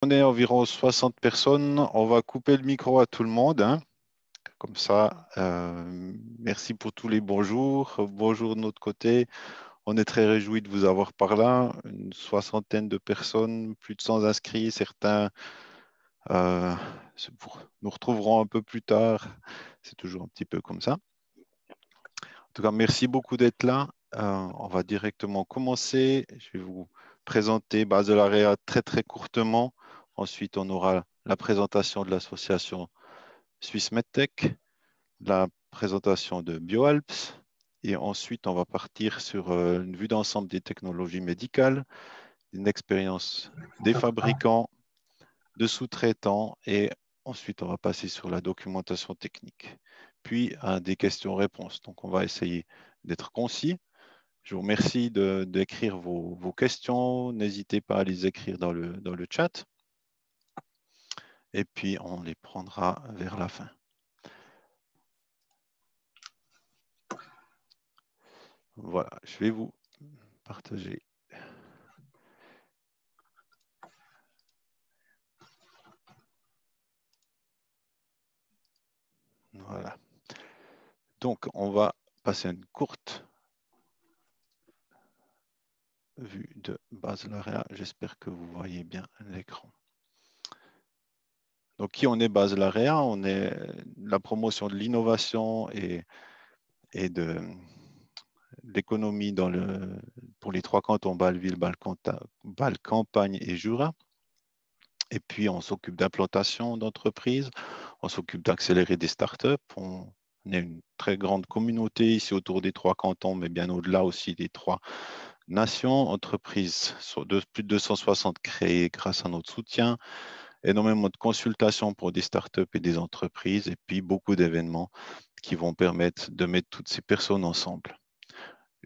On est environ 60 personnes. On va couper le micro à tout le monde, hein. Comme ça, merci pour tous les bonjours. Bonjour de notre côté. On est très réjouis de vous avoir par là. Une soixantaine de personnes, plus de 100 inscrits. Certains euh, nous retrouveront un peu plus tard. C'est toujours un petit peu comme ça. En tout cas, merci beaucoup d'être là. On va directement commencer. Je vais vous présenter Baselarea très très courtement. Ensuite, on aura la présentation de l'association Suisse MedTech, la présentation de BioAlps, et ensuite, on va partir sur une vue d'ensemble des technologies médicales, une expérience des fabricants, de sous-traitants, et ensuite, on va passer sur la documentation technique, puis à des questions-réponses. Donc, on va essayer d'être concis. Je vous remercie d'écrire vos questions. N'hésitez pas à les écrire dans le chat. Et puis, on les prendra vers la fin. Voilà, je vais vous partager. Voilà. Donc, on va passer à une courte vue de Baselarea. J'espère que vous voyez bien l'écran. Donc, qui on est Baselarea? On est la promotion de l'innovation et de l'économie pour les trois cantons, Bâle-Ville, Bâle-Campagne et Jura. Et puis, on s'occupe d'implantation d'entreprises, on s'occupe d'accélérer des startups. On est une très grande communauté ici autour des trois cantons, mais bien au-delà aussi des trois nations. Entreprises de plus de 260 créées grâce à notre soutien, énormément de consultations pour des startups et des entreprises, et puis beaucoup d'événements qui vont permettre de mettre toutes ces personnes ensemble.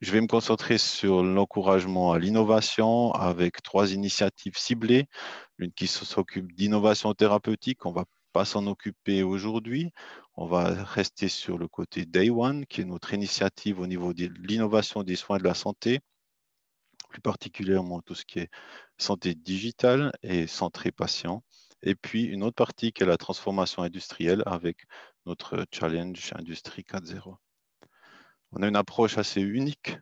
Je vais me concentrer sur l'encouragement à l'innovation avec trois initiatives ciblées. L'une qui s'occupe d'innovation thérapeutique, on ne va pas s'en occuper aujourd'hui. On va rester sur le côté Day One, qui est notre initiative au niveau de l'innovation des soins de la santé, plus particulièrement tout ce qui est santé digitale et santé patient. Et puis une autre partie qui est la transformation industrielle avec notre challenge Industrie 4.0. On a une approche assez unique,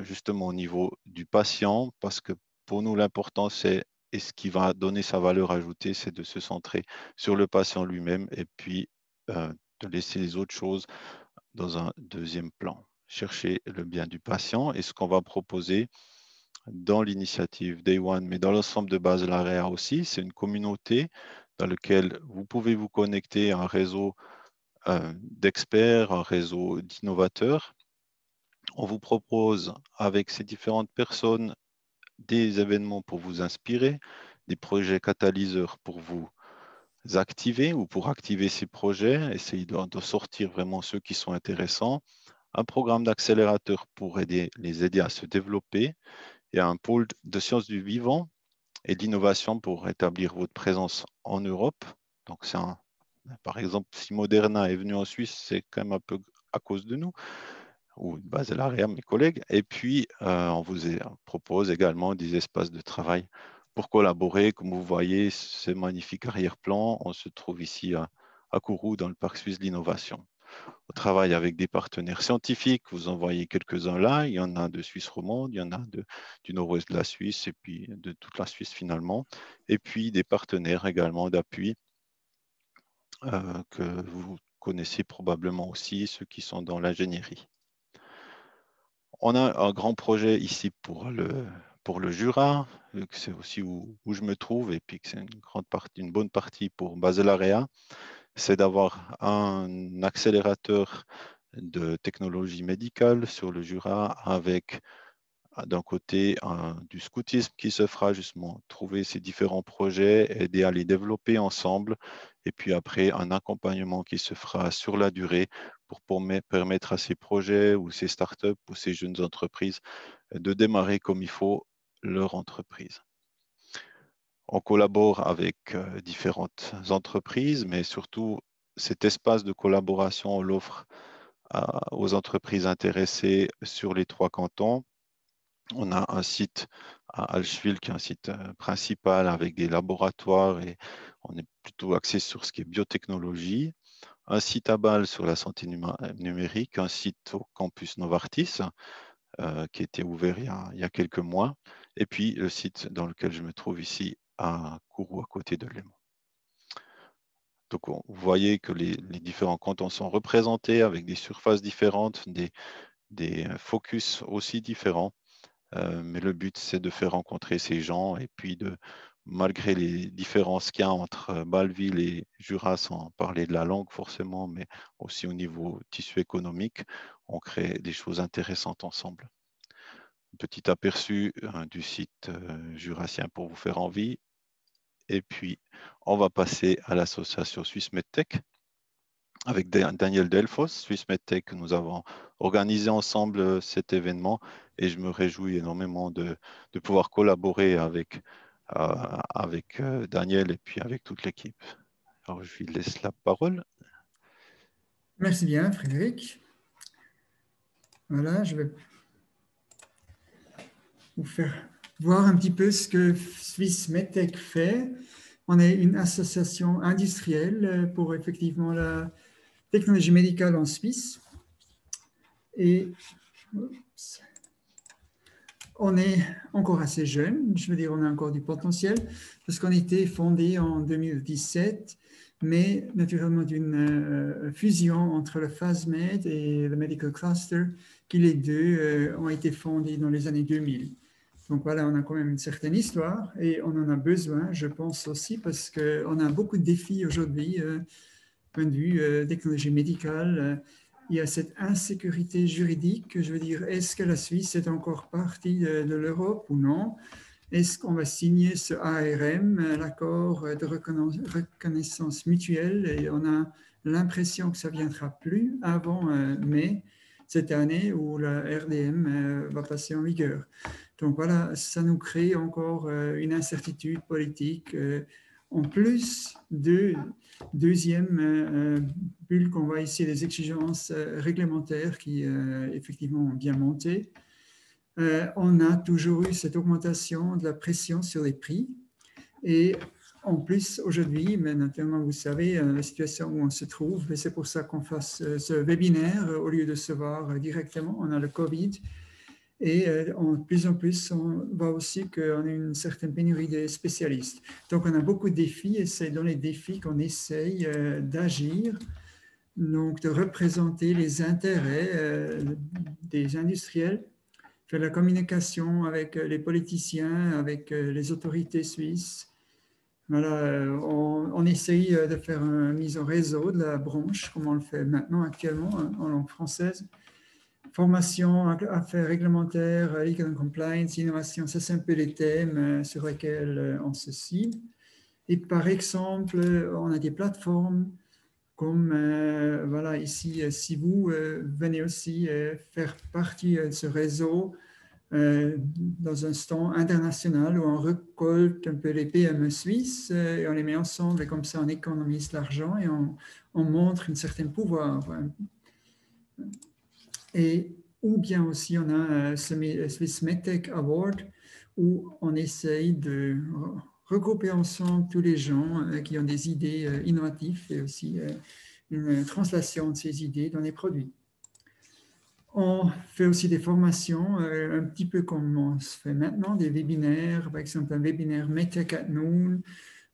justement au niveau du patient, parce que pour nous, l'important, c'est, et ce qui va donner sa valeur ajoutée, c'est de se centrer sur le patient lui-même et puis de laisser les autres choses dans un deuxième plan. Chercher le bien du patient et ce qu'on va proposer dans l'initiative Day One, mais dans l'ensemble de Baselarea aussi, c'est une communauté dans laquelle vous pouvez vous connecter à un réseau d'experts, un réseau d'innovateurs. On vous propose avec ces différentes personnes des événements pour vous inspirer, des projets catalyseurs pour vous activer ou pour activer ces projets, essayer de sortir vraiment ceux qui sont intéressants, un programme d'accélérateur pour les aider à se développer et un pôle de sciences du vivant et d'innovation pour établir votre présence en Europe. Donc, par exemple, si Moderna est venu en Suisse, c'est quand même un peu à cause de nous ou de Baselarea, mes collègues. Et puis, on vous propose également des espaces de travail pour collaborer. Comme vous voyez, ce magnifique arrière-plan, on se trouve ici à Kourou, dans le Parc suisse de l'innovation. On travaille avec des partenaires scientifiques, vous en voyez quelques-uns là, il y en a de Suisse romande, il y en a du nord-ouest de la Suisse et puis de toute la Suisse finalement, et puis des partenaires également d'appui que vous connaissez probablement aussi, ceux qui sont dans l'ingénierie. On a un grand projet ici pour le Jura, c'est aussi où je me trouve, et puis que c'est une bonne partie pour Baselarea, c'est d'avoir un accélérateur de technologie médicale sur le Jura avec d'un côté du scoutisme qui se fera justement trouver ces différents projets, aider à les développer ensemble, et puis après un accompagnement qui se fera sur la durée pour permettre à ces projets ou ces startups ou ces jeunes entreprises de démarrer comme il faut leur entreprise. On collabore avec différentes entreprises, mais surtout cet espace de collaboration, on l'offre aux entreprises intéressées sur les trois cantons On a un site à Allschwil qui est un site principal avec des laboratoires et on est plutôt axé sur ce qui est biotechnologie. Un site à Bâle sur la santé numérique, un site au campus Novartis qui a été ouvert il y a quelques mois, et puis le site dans lequel je me trouve ici à Kourou, à côté de Léman. Donc, vous voyez que les différents cantons sont représentés avec des surfaces différentes, des focus aussi différents. Mais le but, c'est de faire rencontrer ces gens et puis malgré les différences qu'il y a entre Bâle-Ville et Jura, sans parler de la langue forcément, mais aussi au niveau tissu économique, on crée des choses intéressantes ensemble. Un petit aperçu du site jurassien pour vous faire envie. Et puis, on va passer à l'association Suisse MedTech avec Daniel Delfos, Swiss MedTech. Nous avons organisé ensemble cet événement et je me réjouis énormément de pouvoir collaborer avec Daniel et puis avec toute l'équipe. Alors, je lui laisse la parole. Merci bien, Frédéric. Voilà, je vais vous faire voir un petit peu ce que Swiss MedTech fait. On est une association industrielle pour effectivement la technologie médicale en Suisse. Et on est encore assez jeune, je veux dire, on a encore du potentiel, parce qu'on a été fondé en 2017, mais naturellement d'une fusion entre le FASMed et le Medical Cluster, qui les deux ont été fondés dans les années 2000. Donc voilà, on a quand même une certaine histoire et on en a besoin, je pense aussi, parce qu'on a beaucoup de défis aujourd'hui, point de vue technologie médicale. Il y a cette insécurité juridique, je veux dire, est-ce que la Suisse est encore partie de l'Europe ou non? Est-ce qu'on va signer ce ARM, l'accord de reconnaissance mutuelle, et on a l'impression que ça ne viendra plus avant mai cette année où la RDM va passer en vigueur. Donc voilà, ça nous crée encore une incertitude politique. En plus de deuxième bulle qu'on voit ici, les exigences réglementaires qui effectivement ont bien monté. On a toujours eu cette augmentation de la pression sur les prix. Et en plus, aujourd'hui, mais naturellement, vous savez, la situation où on se trouve, et c'est pour ça qu'on fasse ce webinaire au lieu de se voir directement. On a le Covid. Et de plus en plus, on voit aussi qu'on a une certaine pénurie de spécialistes. Donc, on a beaucoup de défis et c'est dans les défis qu'on essaye d'agir, donc de représenter les intérêts des industriels, faire la communication avec les politiciens, avec les autorités suisses. Voilà, on essaye de faire une mise en réseau de la branche, comme on le fait maintenant actuellement en langue française. Formation, affaires réglementaires, legal and compliance, innovation, ça c'est un peu les thèmes sur lesquels on se cible. Et par exemple, on a des plateformes comme, voilà, ici, si vous venez aussi faire partie de ce réseau dans un stand international où on récolte un peu les PME suisses et on les met ensemble et comme ça on économise l'argent et on montre une certaine pouvoir. Et ou bien aussi, on a ce Swiss MedTech Award où on essaye de regrouper ensemble tous les gens qui ont des idées innovatives et aussi une translation de ces idées dans les produits. On fait aussi des formations, un petit peu comme on se fait maintenant, des webinaires, par exemple un webinaire MedTech at Noon.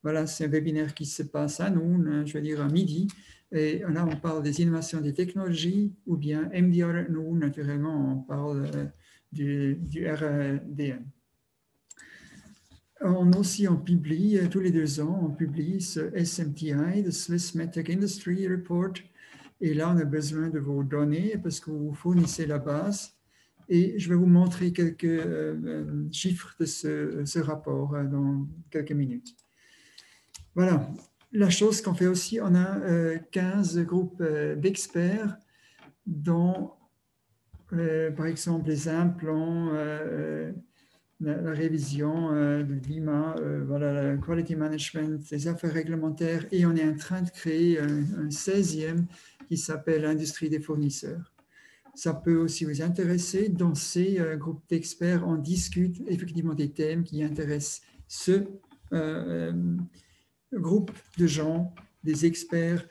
Voilà, c'est un webinaire qui se passe à Noon, je veux dire à midi. Et là, on parle des innovations des technologies, ou bien MDR at Noon, naturellement, on parle du RDM. On publie, tous les 2 ans, on publie ce SMTI, the Swiss MedTech Industry Report. Et là, on a besoin de vos données parce que vous fournissez la base. Et je vais vous montrer quelques chiffres de ce rapport dans quelques minutes. Voilà. La chose qu'on fait aussi, on a 15 groupes d'experts dont, par exemple, les implants, la révision de l'IMA, voilà, la quality management, les affaires réglementaires, et on est en train de créer un 16e qui s'appelle l'industrie des fournisseurs. ça peut aussi vous intéresser. Dans ces groupes d'experts, on discute effectivement des thèmes qui intéressent ce groupe de gens, des experts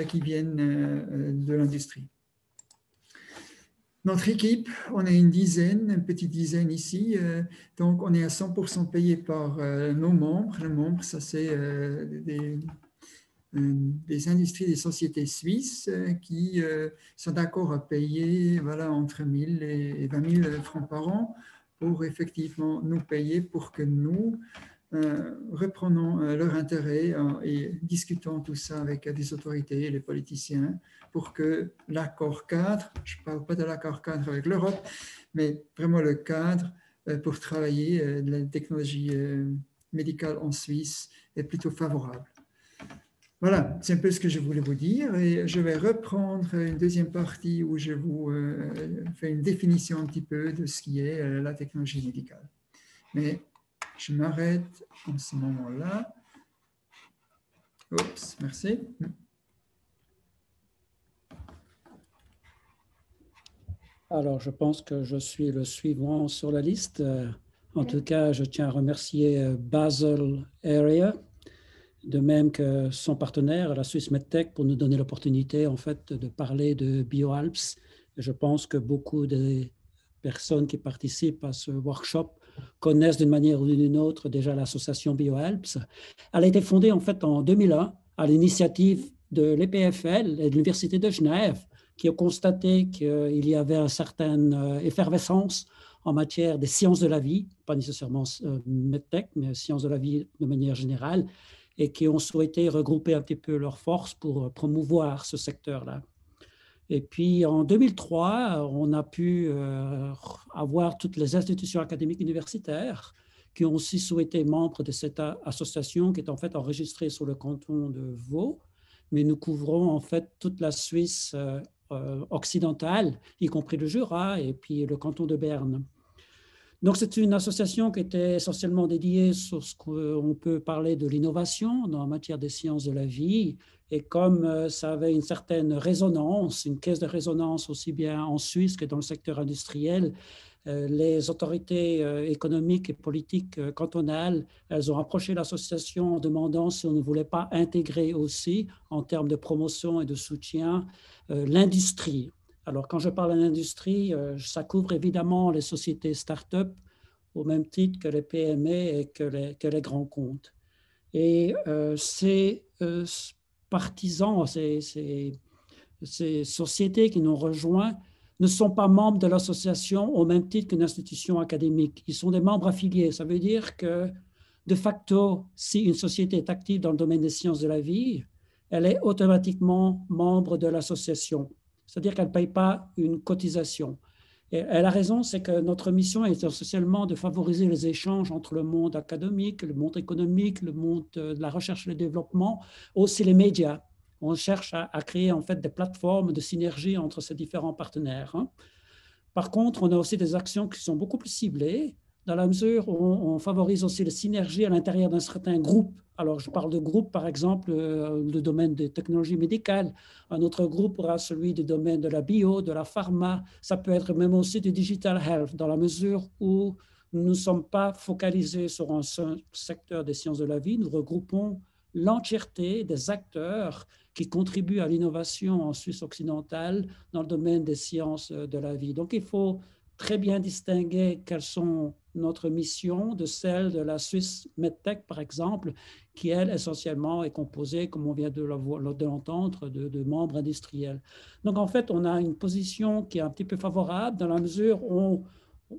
qui viennent de l'industrie. Notre équipe, on est une petite dizaine ici, donc on est à 100% payé par nos membres. Les membres, ça c'est des industries, des sociétés suisses qui sont d'accord à payer entre 1 000 et 20 000 francs par an pour effectivement nous payer pour que nous reprenons leur intérêt et discutons tout ça avec des autorités et les politiciens pour que l'accord cadre, je ne parle pas de l'accord cadre avec l'Europe, mais vraiment le cadre pour travailler de la technologie médicale en Suisse est plutôt favorable. Voilà, c'est un peu ce que je voulais vous dire et je vais reprendre une deuxième partie où je vous fais une définition un petit peu de ce qui est la technologie médicale. Mais je m'arrête en ce moment-là. Oups, merci. Alors, je pense que je suis le suivant sur la liste. En tout cas, je tiens à remercier Basel Area, de même que son partenaire, la Swiss MedTech, pour nous donner l'opportunité en fait de parler de BioAlps. Je pense que beaucoup de personnes qui participent à ce workshop connaissent d'une manière ou d'une autre déjà l'association BioAlps. Elle a été fondée en fait en 2001 à l'initiative de l'EPFL et de l'Université de Genève, qui ont constaté qu'il y avait une certaine effervescence en matière des sciences de la vie, pas nécessairement MedTech, mais sciences de la vie de manière générale, et qui ont souhaité regrouper un petit peu leurs forces pour promouvoir ce secteur-là. Et puis en 2003, on a pu avoir toutes les institutions académiques universitaires qui ont aussi souhaité membres de cette association qui est en fait enregistrée sur le canton de Vaud, mais nous couvrons en fait toute la Suisse occidentale, y compris le Jura et puis le canton de Berne. Donc, c'est une association qui était essentiellement dédiée sur ce qu'on peut parler de l'innovation en matière des sciences de la vie. Et comme ça avait une certaine résonance, une caisse de résonance aussi bien en Suisse que dans le secteur industriel, les autorités économiques et politiques cantonales, elles ont approché l'association en demandant si on ne voulait pas intégrer aussi, en termes de promotion et de soutien, l'industrie. Alors, quand je parle de l'industrie, ça couvre évidemment les sociétés start-up au même titre que les PME et que les grands comptes. Et ces partisans, ces sociétés qui nous rejoignent ne sont pas membres de l'association au même titre qu'une institution académique. Ils sont des membres affiliés. Ça veut dire que, de facto, si une société est active dans le domaine des sciences de la vie, elle est automatiquement membre de l'association. C'est-à-dire qu'elle ne paye pas une cotisation. Et elle a raison, c'est que notre mission est essentiellement de favoriser les échanges entre le monde académique, le monde économique, le monde de la recherche et le développement, aussi les médias. On cherche à créer en fait des plateformes de synergie entre ces différents partenaires. Par contre, on a aussi des actions qui sont beaucoup plus ciblées, dans la mesure où on favorise aussi les synergies à l'intérieur d'un certain groupe. Alors, je parle de groupe, par exemple, le domaine des technologies médicales. Un autre groupe aura celui du domaine de la bio, de la pharma. Ça peut être même aussi du digital health, dans la mesure où nous ne sommes pas focalisés sur un seul secteur des sciences de la vie. Nous regroupons l'entièreté des acteurs qui contribuent à l'innovation en Suisse occidentale dans le domaine des sciences de la vie. Donc, il faut très bien distinguer quelles sont notre mission de celle de la Swiss MedTech, par exemple, qui, elle, essentiellement est composée, comme on vient de l'entendre, de membres industriels. Donc, en fait, on a une position qui est un petit peu favorable dans la mesure où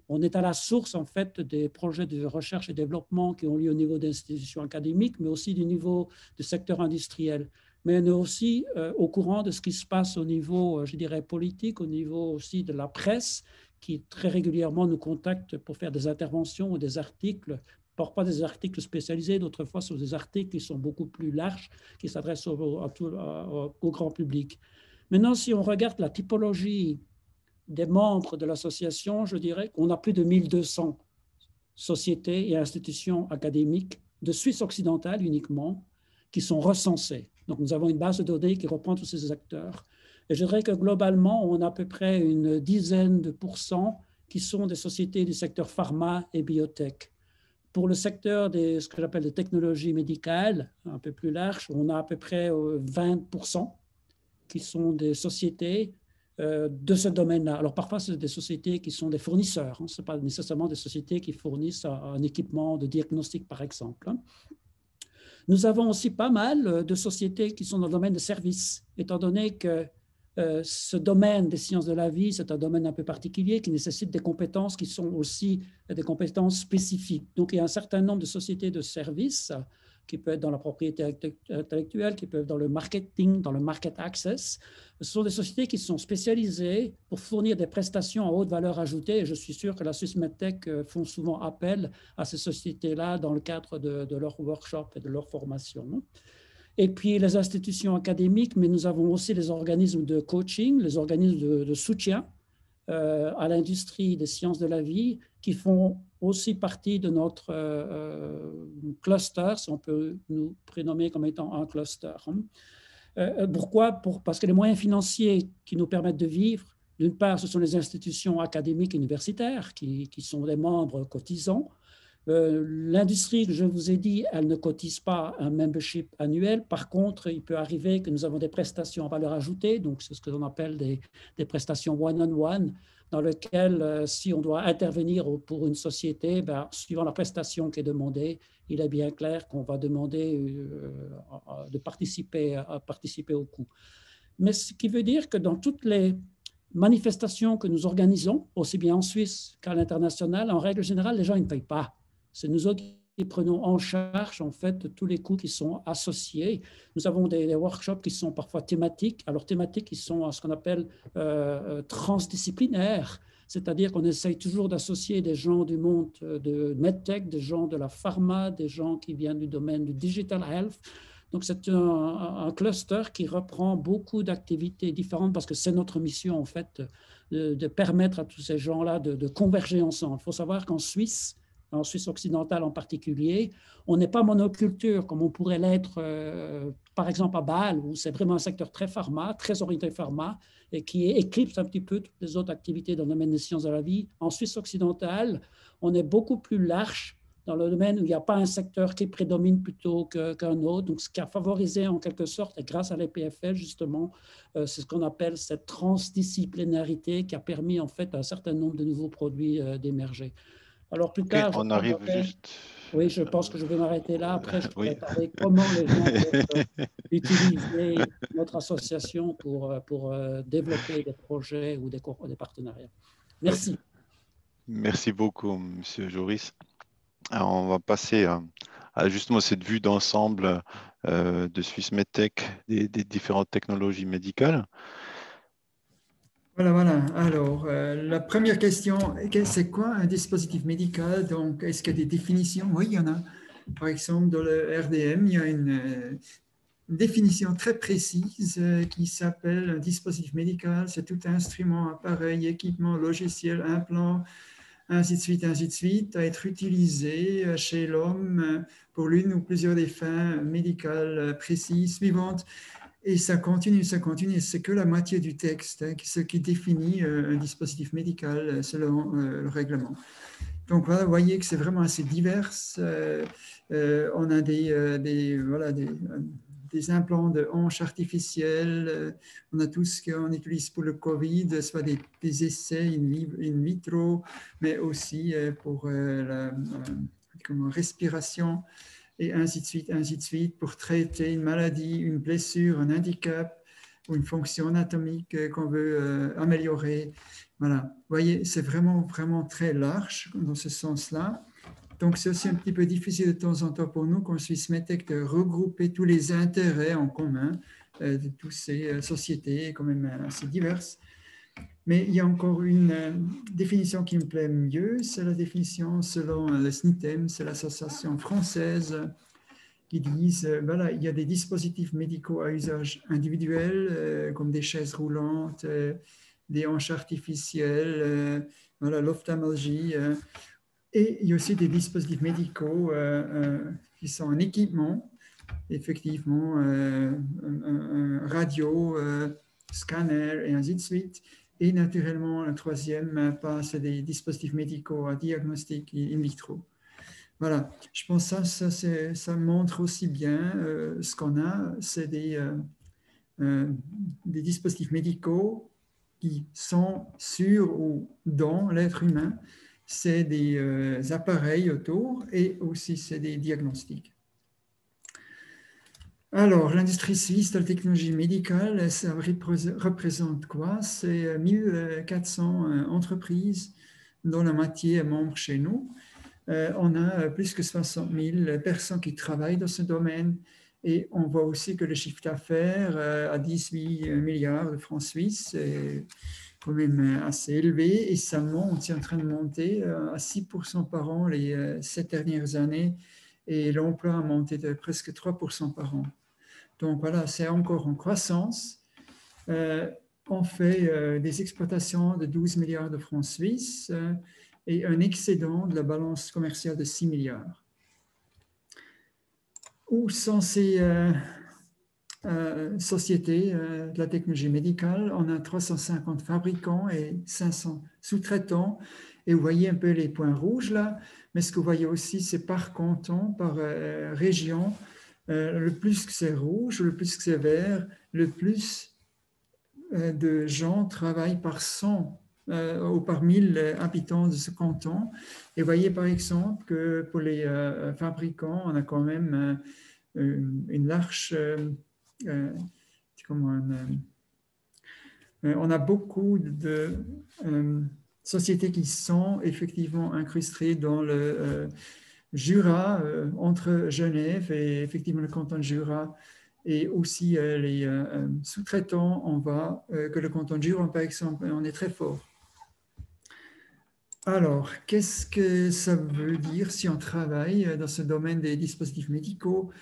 on est à la source, en fait, des projets de recherche et développement qui ont lieu au niveau d'institutions académiques, mais aussi du niveau du secteur industriel. Mais on est aussi au courant de ce qui se passe au niveau, je dirais, politique, au niveau aussi de la presse, qui très régulièrement nous contactent pour faire des interventions ou des articles, pas des articles spécialisés, d'autres fois sur des articles qui sont beaucoup plus larges, qui s'adressent au grand public. Maintenant, si on regarde la typologie des membres de l'association, je dirais qu'on a plus de 1200 sociétés et institutions académiques de Suisse occidentale uniquement qui sont recensées. Donc, nous avons une base de données qui reprend tous ces acteurs. Et je dirais que globalement, on a à peu près une dizaine de pourcents qui sont des sociétés du secteur pharma et biotech. Pour le secteur ce que j'appelle des technologies médicales, un peu plus large, on a à peu près 20% qui sont des sociétés de ce domaine-là. Alors parfois, c'est des sociétés qui sont des fournisseurs. Ce n'est pas nécessairement des sociétés qui fournissent un équipement de diagnostic, par exemple. Nous avons aussi pas mal de sociétés qui sont dans le domaine des services, étant donné que ce domaine des sciences de la vie, c'est un domaine un peu particulier qui nécessite des compétences qui sont aussi des compétences spécifiques. Donc, il y a un certain nombre de sociétés de services qui peuvent être dans la propriété intellectuelle, qui peuvent être dans le marketing, dans le market access. Ce sont des sociétés qui sont spécialisées pour fournir des prestations à haute valeur ajoutée. Et je suis sûr que la Swiss Medtech font souvent appel à ces sociétés-là dans le cadre de leur workshop et de leur formation. Et puis les institutions académiques, mais nous avons aussi les organismes de coaching, les organismes de soutien à l'industrie des sciences de la vie qui font aussi partie de notre cluster, si on peut nous prénommer comme étant un cluster. Pourquoi? Parce que les moyens financiers qui nous permettent de vivre, d'une part, ce sont les institutions académiques universitaires qui sont des membres cotisants. L'industrie que je vous ai dit, elle ne cotise pas un membership annuel. Par contre, il peut arriver que nous avons des prestations à valeur ajoutée, donc c'est ce que l'on appelle des prestations one-on-one, dans lesquelles, si on doit intervenir pour une société, suivant la prestation qui est demandée, il est bien clair qu'on va demander de participer au coût. Mais ce qui veut dire que dans toutes les manifestations que nous organisons, aussi bien en Suisse qu'à l'international, en règle générale, les gens ne payent pas. C'est nous autres qui prenons en charge en fait tous les coûts qui sont associés. Nous avons des workshops qui sont parfois thématiques. Alors thématiques qui sont ce qu'on appelle transdisciplinaires, c'est-à-dire qu'on essaye toujours d'associer des gens du monde de MedTech, des gens de la pharma, des gens qui viennent du domaine du digital health. Donc c'est un cluster qui reprend beaucoup d'activités différentes parce que c'est notre mission en fait de permettre à tous ces gens-là de converger ensemble. Il faut savoir qu'en Suisse occidentale en particulier, on n'est pas monoculture comme on pourrait l'être, par exemple, à Bâle, où c'est vraiment un secteur très pharma, très orienté pharma, et qui éclipse un petit peu toutes les autres activités dans le domaine des sciences de la vie. En Suisse occidentale, on est beaucoup plus large dans le domaine où il n'y a pas un secteur qui prédomine plutôt qu'un autre. Donc, ce qui a favorisé en quelque sorte, et grâce à l'EPFL justement, c'est ce qu'on appelle cette transdisciplinarité qui a permis en fait à un certain nombre de nouveaux produits d'émerger. Alors plus tard, on arrive juste. Oui, je pense que je vais m'arrêter là. Après, je pourrais parler comment les gens peuvent utiliser notre association pour développer des projets ou des partenariats. Merci. Merci beaucoup, Monsieur Joris. Alors, on va passer à justement cette vue d'ensemble de Swiss Medtech des différentes technologies médicales. Voilà. Alors, la première question, c'est quoi un dispositif médical? Donc, est-ce qu'il y a des définitions? Oui, il y en a. Par exemple, dans le RDM, il y a une définition très précise qui s'appelle un dispositif médical. C'est tout instrument, appareil, équipement, logiciel, implant, ainsi de suite, à être utilisé chez l'homme pour l'une ou plusieurs des fins médicales précises suivantes. Et ça continue, c'est que la moitié du texte, ce qui définit un dispositif médical selon le règlement. Donc voilà, vous voyez que c'est vraiment assez divers. On a des implants de hanches artificielles, on a tout ce qu'on utilise pour le Covid, soit des essais in vitro, mais aussi pour la respiration, et ainsi de suite, pour traiter une maladie, une blessure, un handicap ou une fonction anatomique qu'on veut améliorer. Voilà, vous voyez, c'est vraiment très large dans ce sens-là. Donc, c'est aussi un petit peu difficile de temps en temps pour nous, comme Swiss Medtech, de regrouper tous les intérêts en commun de toutes ces sociétés, quand même assez diverses. Mais il y a encore une définition qui me plaît mieux, c'est la définition selon le SNITEM, c'est l'association française, qui disent, voilà, il y a des dispositifs médicaux à usage individuel, comme des chaises roulantes, des hanches artificielles, voilà, l'ophtalmologie, et il y a aussi des dispositifs médicaux qui sont en équipement, effectivement, un radio, scanners et ainsi de suite. Et naturellement, le troisième pas, c'est des dispositifs médicaux à diagnostic in vitro. Voilà, je pense que ça montre aussi bien ce qu'on a, c'est des dispositifs médicaux qui sont sur ou dans l'être humain. C'est des appareils autour et aussi c'est des diagnostics. Alors, l'industrie suisse de la technologie médicale, ça représente quoi? C'est 1400 entreprises dont la moitié est membre chez nous. On a plus que 60 000 personnes qui travaillent dans ce domaine et on voit aussi que le chiffre d'affaires à 18 milliards de francs suisses est quand même assez élevé et ça monte, c'est en train de monter à 6% par an les 7 dernières années et l'emploi a monté de presque 3% par an. Donc voilà, c'est encore en croissance. On fait des exploitations de 12 milliards de francs suisses et un excédent de la balance commerciale de 6 milliards. Où sont ces sociétés de la technologie médicale? On a 350 fabricants et 500 sous-traitants. Et vous voyez un peu les points rouges là. Mais ce que vous voyez aussi, c'est par canton, par région. Le plus que c'est rouge, le plus que c'est vert, le plus de gens travaillent par 100 ou par 1000 habitants de ce canton. Et vous voyez par exemple que pour les fabricants, on a quand même une large... on a beaucoup de sociétés qui sont effectivement incrustées dans le Jura, entre Genève et effectivement le canton de Jura. Et aussi les sous-traitants, on voit que le canton de Jura, par exemple, on est très fort. Alors, qu'est-ce que ça veut dire si on travaille dans ce domaine des dispositifs médicaux?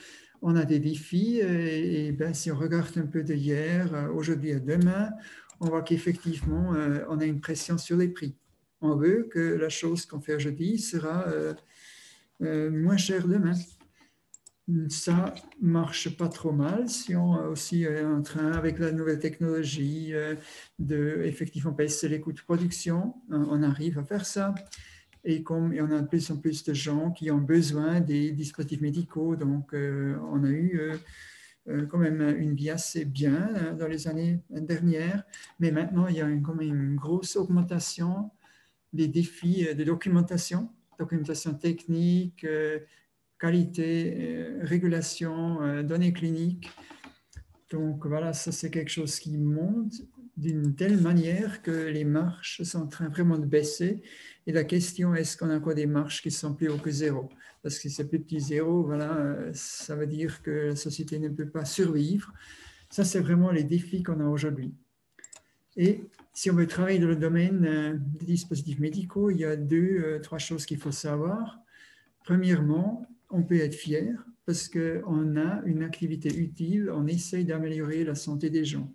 On a des défis et ben, si on regarde un peu de hier, aujourd'hui et demain, on voit qu'effectivement, on a une pression sur les prix. On veut que la chose qu'on fait aujourd'hui sera moins chère demain. Ça marche pas trop mal si on aussi est en train, avec la nouvelle technologie, de effectivement baisser les coûts de production. On arrive à faire ça. Et comme il y en a de plus en plus de gens qui ont besoin des dispositifs médicaux, donc on a eu quand même une vie assez bien dans les années dernières. Mais maintenant, il y a quand même une grosse augmentation des défis de documentation technique, qualité, régulation, données cliniques. Donc voilà, ça c'est quelque chose qui monte d'une telle manière que les marges sont en train vraiment de baisser. Et la question, est-ce qu'on a encore des marges qui sont plus haut que zéro? Parce que si c'est plus petit zéro, voilà, ça veut dire que la société ne peut pas survivre. Ça, c'est vraiment les défis qu'on a aujourd'hui. Et si on veut travailler dans le domaine des dispositifs médicaux, il y a trois choses qu'il faut savoir. Premièrement, on peut être fier parce qu'on a une activité utile, on essaye d'améliorer la santé des gens.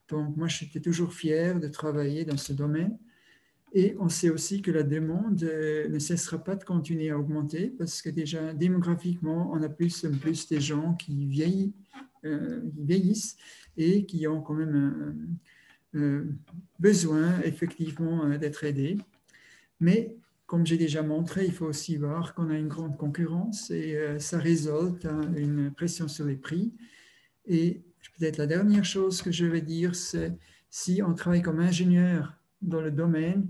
Donc, moi, j'étais toujours fier de travailler dans ce domaine. Et on sait aussi que la demande ne cessera pas de continuer à augmenter parce que déjà, démographiquement, on a plus en plus des gens qui vieillissent et qui ont quand même besoin, effectivement, d'être aidés. Mais comme j'ai déjà montré, il faut aussi voir qu'on a une grande concurrence et ça résulte à une pression sur les prix. Et peut-être la dernière chose que je vais dire, c'est si on travaille comme ingénieur dans le domaine,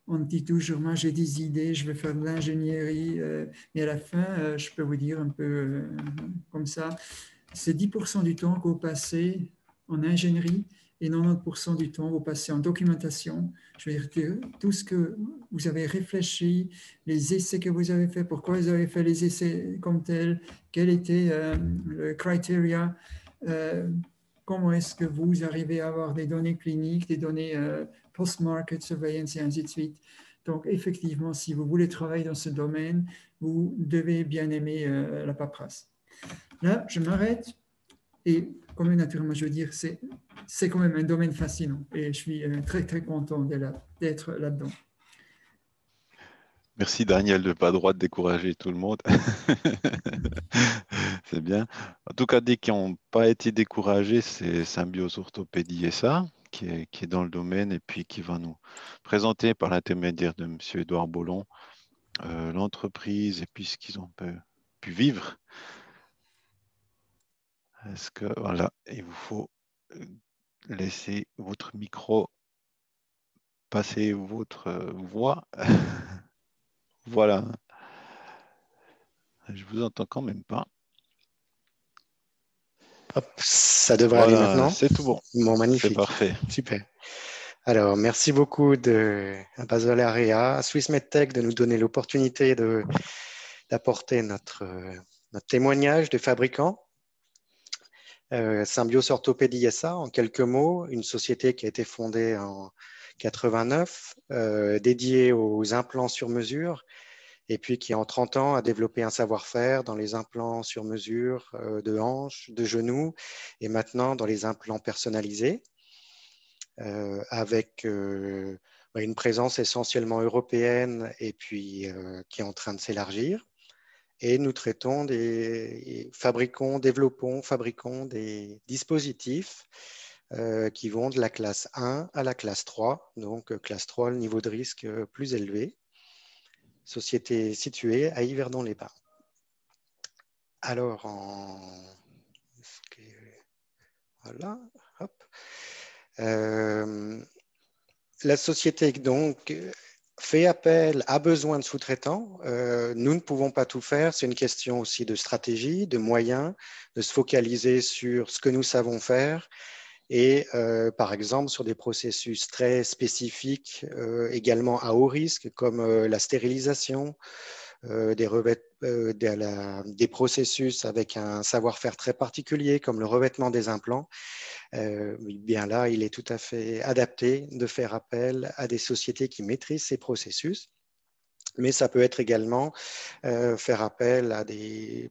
on dit toujours, moi j'ai des idées, je vais faire de l'ingénierie, mais à la fin, je peux vous dire un peu comme ça, c'est 10% du temps que vous passez en ingénierie et 90% du temps, vous passez en documentation. Je veux dire, tout ce que vous avez réfléchi, les essais que vous avez faits, pourquoi vous avez fait les essais comme tels, quel était le criteria, comment est-ce que vous arrivez à avoir des données cliniques, des données post-market surveillance et ainsi de suite. Donc, effectivement, si vous voulez travailler dans ce domaine, vous devez bien aimer la paperasse. Là, je m'arrête et comme naturellement, je veux dire, c'est quand même un domaine fascinant et je suis très, très content d'être là-dedans. Merci Daniel de pas droit de décourager tout le monde. C'est bien. En tout cas, dès qu'ils n'ont pas été découragés, c'est Symbiose Orthopédie et ça, qui est dans le domaine et puis qui va nous présenter par l'intermédiaire de M. Édouard Bollon l'entreprise et puis ce qu'ils ont pu vivre. Est-ce que, voilà, il vous faut laisser votre micro passer votre voix. Voilà. Je vous entends quand même pas. Hop, ça devrait aller Voilà, maintenant. c'est tout bon. Bon, magnifique. C'est parfait. Super. Alors, merci beaucoup à Basel Area, à Swiss MedTech de nous donner l'opportunité d'apporter notre témoignage de fabricant. Symbios Orthopédie SA, en quelques mots, une société qui a été fondée en 89, dédiée aux implants sur mesure, et puis qui en 30 ans a développé un savoir-faire dans les implants sur mesure de hanches, de genoux, et maintenant dans les implants personnalisés, avec une présence essentiellement européenne et puis qui est en train de s'élargir. Et nous traitons fabriquons des dispositifs qui vont de la classe 1 à la classe 3, donc classe 3, le niveau de risque plus élevé. Société située à Yverdon-les-Bains. Alors, voilà, hop. La société donc a besoin de sous-traitants. Nous ne pouvons pas tout faire. C'est une question aussi de stratégie, de moyens, de se focaliser sur ce que nous savons faire et par exemple sur des processus très spécifiques, également à haut risque, comme la stérilisation, des processus avec un savoir-faire très particulier, comme le revêtement des implants. Bien là, il est tout à fait adapté de faire appel à des sociétés qui maîtrisent ces processus. Mais ça peut être également faire appel à des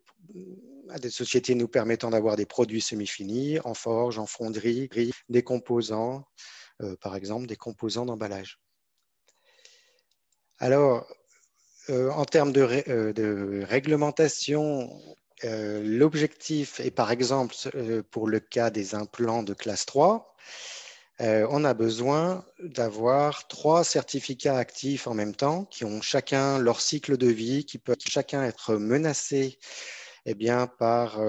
sociétés nous permettant d'avoir des produits semi-finis en forge, en fonderie, des composants, par exemple des composants d'emballage. Alors, en termes de réglementation, l'objectif est par exemple pour le cas des implants de classe 3, on a besoin d'avoir 3 certificats actifs en même temps qui ont chacun leur cycle de vie, qui peuvent chacun être menacés par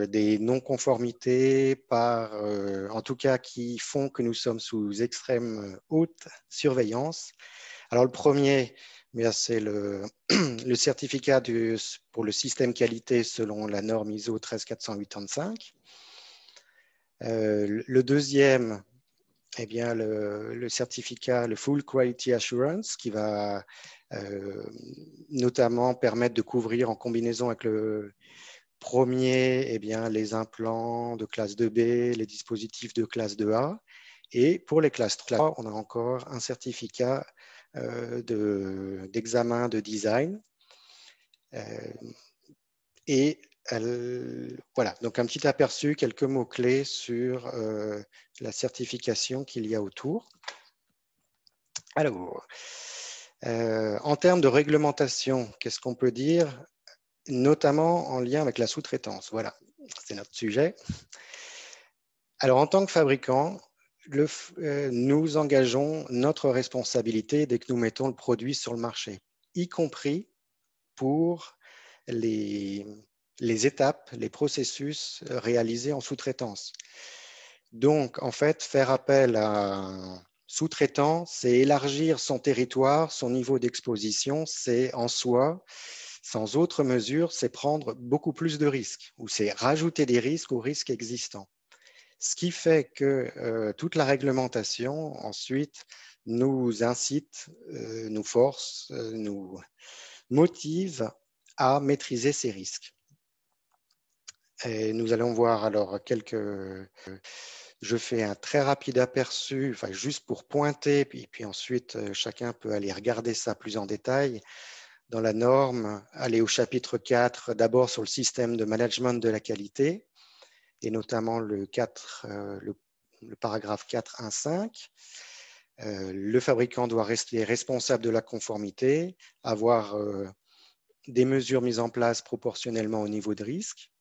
des non-conformités, en tout cas qui font que nous sommes sous extrême haute surveillance. Alors le premier, c'est le certificat pour le système qualité selon la norme ISO 13485. Le deuxième, le certificat, le Full Quality Assurance, qui va notamment permettre de couvrir en combinaison avec le premier, les implants de classe 2B, les dispositifs de classe 2A. Et pour les classes 3, on a encore un certificat d'examen de design. Voilà, donc un petit aperçu, quelques mots-clés sur la certification qu'il y a autour. Alors, en termes de réglementation, qu'est-ce qu'on peut dire, notamment en lien avec la sous-traitance? Voilà, c'est notre sujet. Alors, en tant que fabricant, nous engageons notre responsabilité dès que nous mettons le produit sur le marché, y compris pour les étapes, les processus réalisés en sous-traitance. Donc, en fait, faire appel à un sous-traitant, c'est élargir son territoire, son niveau d'exposition, c'est en soi, sans autre mesure, c'est prendre beaucoup plus de risques, ou c'est rajouter des risques aux risques existants. Ce qui fait que toute la réglementation, ensuite, nous incite, nous force, nous motive à maîtriser ces risques. Et nous allons voir alors je fais un très rapide aperçu, juste pour pointer, puis ensuite chacun peut aller regarder ça plus en détail. Dans la norme, aller au chapitre 4, d'abord sur le système de management de la qualité, et notamment le paragraphe 4.1.5. Le fabricant doit rester responsable de la conformité, avoir des mesures mises en place proportionnellement au niveau de risque.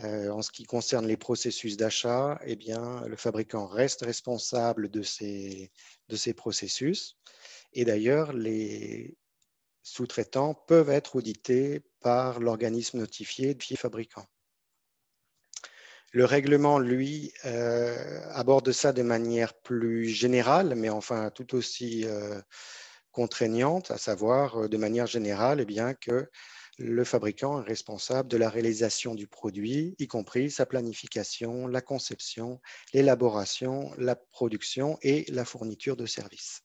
En ce qui concerne les processus d'achat, eh bien, le fabricant reste responsable de ces processus. Et d'ailleurs, les sous-traitants peuvent être audités par l'organisme notifié du fabricant. Le règlement, lui, aborde ça de manière plus générale, mais enfin tout aussi contraignante, à savoir de manière générale, eh bien, que le fabricant est responsable de la réalisation du produit, y compris sa planification, la conception, l'élaboration, la production et la fourniture de services.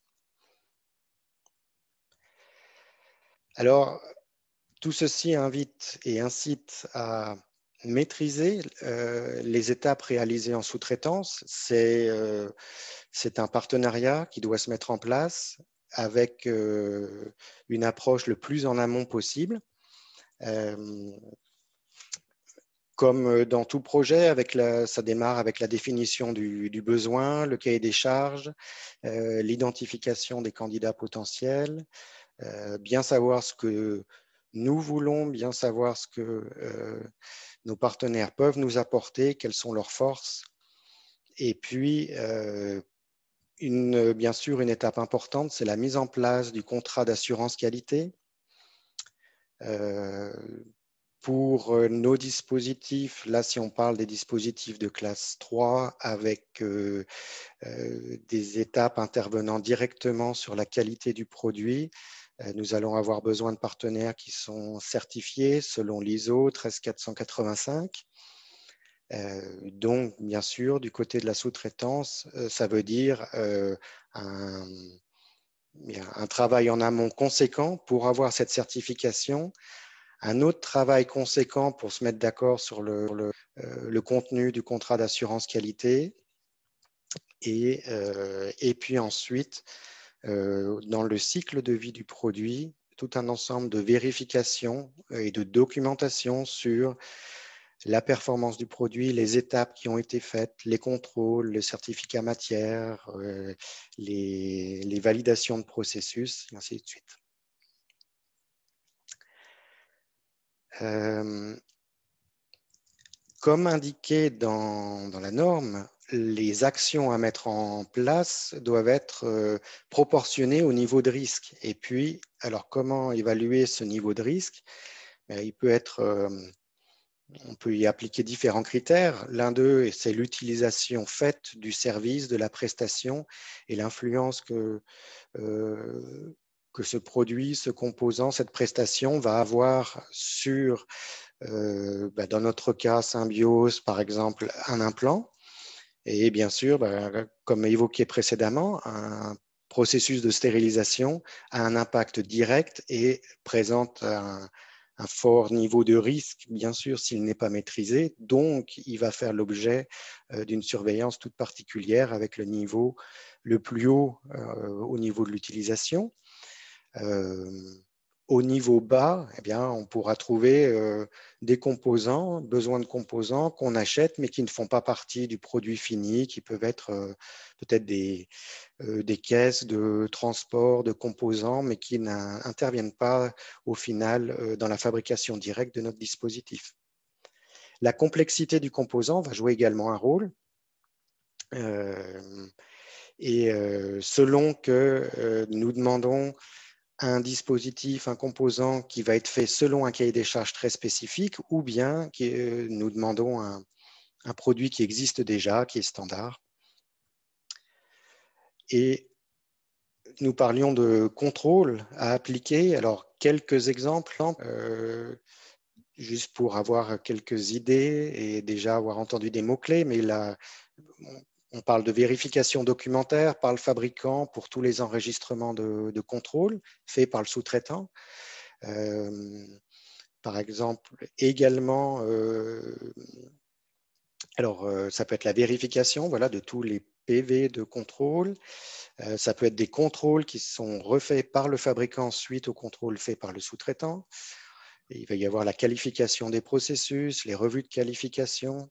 Alors, tout ceci invite et incite à maîtriser les étapes réalisées en sous-traitance. C'est un partenariat qui doit se mettre en place avec une approche le plus en amont possible. Comme dans tout projet, ça démarre avec la définition du besoin, le cahier des charges, l'identification des candidats potentiels, bien savoir ce que nous voulons, bien savoir ce que nos partenaires peuvent nous apporter, quelles sont leurs forces. Et puis, bien sûr, une étape importante, c'est la mise en place du contrat d'assurance qualité. Pour nos dispositifs, là, si on parle des dispositifs de classe 3 avec des étapes intervenant directement sur la qualité du produit, nous allons avoir besoin de partenaires qui sont certifiés selon l'ISO 13485. Donc, bien sûr, du côté de la sous-traitance, ça veut dire un travail en amont conséquent pour avoir cette certification, un autre travail conséquent pour se mettre d'accord sur le contenu du contrat d'assurance qualité, et puis ensuite, dans le cycle de vie du produit, tout un ensemble de vérifications et de documentation sur la performance du produit, les étapes qui ont été faites, les contrôles, les certificats matières, les validations de processus, et ainsi de suite. Comme indiqué dans la norme, les actions à mettre en place doivent être proportionnées au niveau de risque. Et puis, alors comment évaluer ce niveau de risque? Il peut être, on peut y appliquer différents critères. L'un d'eux, c'est l'utilisation faite du service, de la prestation et l'influence que ce produit, ce composant, cette prestation va avoir sur, dans notre cas, Symbiose, par exemple, un implant. Et bien sûr, comme évoqué précédemment, un processus de stérilisation a un impact direct et présente un fort niveau de risque, bien sûr, s'il n'est pas maîtrisé. Donc, il va faire l'objet d'une surveillance toute particulière avec le niveau le plus haut au niveau de l'utilisation. Au niveau bas, eh bien, on pourra trouver des composants, besoin de composants qu'on achète, mais qui ne font pas partie du produit fini, qui peuvent être peut-être des caisses de transport de composants, mais qui n'interviennent pas au final dans la fabrication directe de notre dispositif. La complexité du composant va jouer également un rôle. Selon que nous demandons un dispositif, un composant qui va être fait selon un cahier des charges très spécifique, ou bien nous demandons un produit qui existe déjà, qui est standard. Et nous parlions de contrôle à appliquer. Alors, quelques exemples, juste pour avoir quelques idées et déjà avoir entendu des mots-clés, mais là, on parle de vérification documentaire par le fabricant pour tous les enregistrements de contrôle faits par le sous-traitant. Par exemple, également, ça peut être la vérification, voilà, de tous les PV de contrôle. Ça peut être des contrôles qui sont refaits par le fabricant suite au contrôle fait par le sous-traitant. Il va y avoir la qualification des processus, les revues de qualification,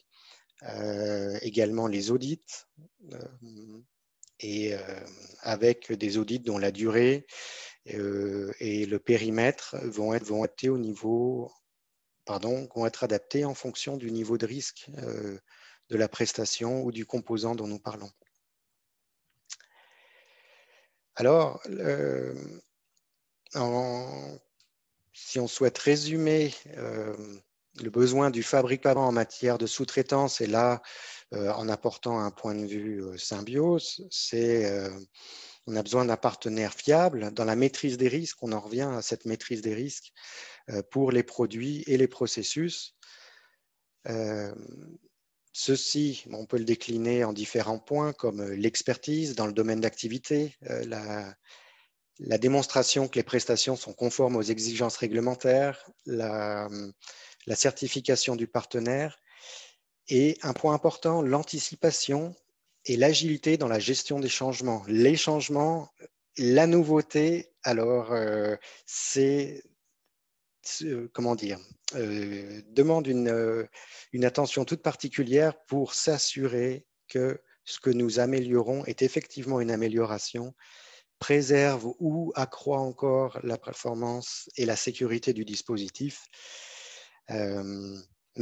également les audits, avec des audits dont la durée et le périmètre vont être au niveau vont être adaptés en fonction du niveau de risque de la prestation ou du composant dont nous parlons. Alors, si on souhaite résumer le besoin du fabricant en matière de sous-traitance, et là, en apportant un point de vue symbiose, on a besoin d'un partenaire fiable. Dans la maîtrise des risques, on en revient à cette maîtrise des risques pour les produits et les processus. Ceci, on peut le décliner en différents points, comme l'expertise dans le domaine d'activité, la démonstration que les prestations sont conformes aux exigences réglementaires, la certification du partenaire, et un point important, l'anticipation et l'agilité dans la gestion des changements. Les changements, la nouveauté, alors comment dire, demande une attention toute particulière pour s'assurer que ce que nous améliorons est effectivement une amélioration, préserve ou accroît encore la performance et la sécurité du dispositif.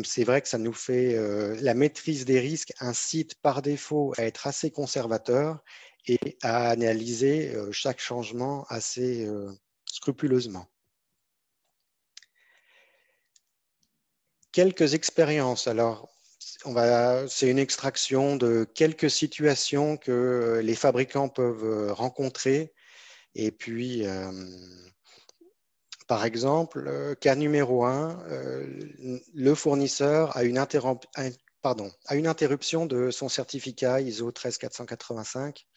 C'est vrai que ça nous fait, la maîtrise des risques incite par défaut à être assez conservateur et à analyser chaque changement assez scrupuleusement. Quelques expériences. Alors, c'est une extraction de quelques situations que les fabricants peuvent rencontrer. Et puis, par exemple, cas numéro 1, le fournisseur a une interruption de son certificat ISO 13485.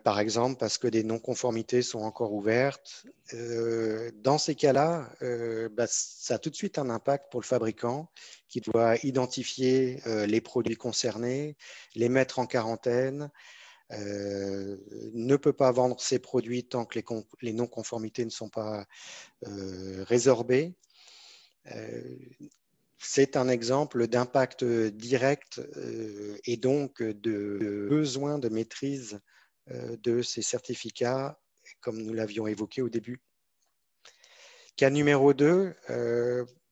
Par exemple, parce que des non-conformités sont encore ouvertes. Dans ces cas-là, ça a tout de suite un impact pour le fabricant qui doit identifier les produits concernés, les mettre en quarantaine, ne peut pas vendre ses produits tant que les non-conformités ne sont pas résorbées. C'est un exemple d'impact direct et donc de besoin de maîtrise de ces certificats, comme nous l'avions évoqué au début. Cas numéro 2,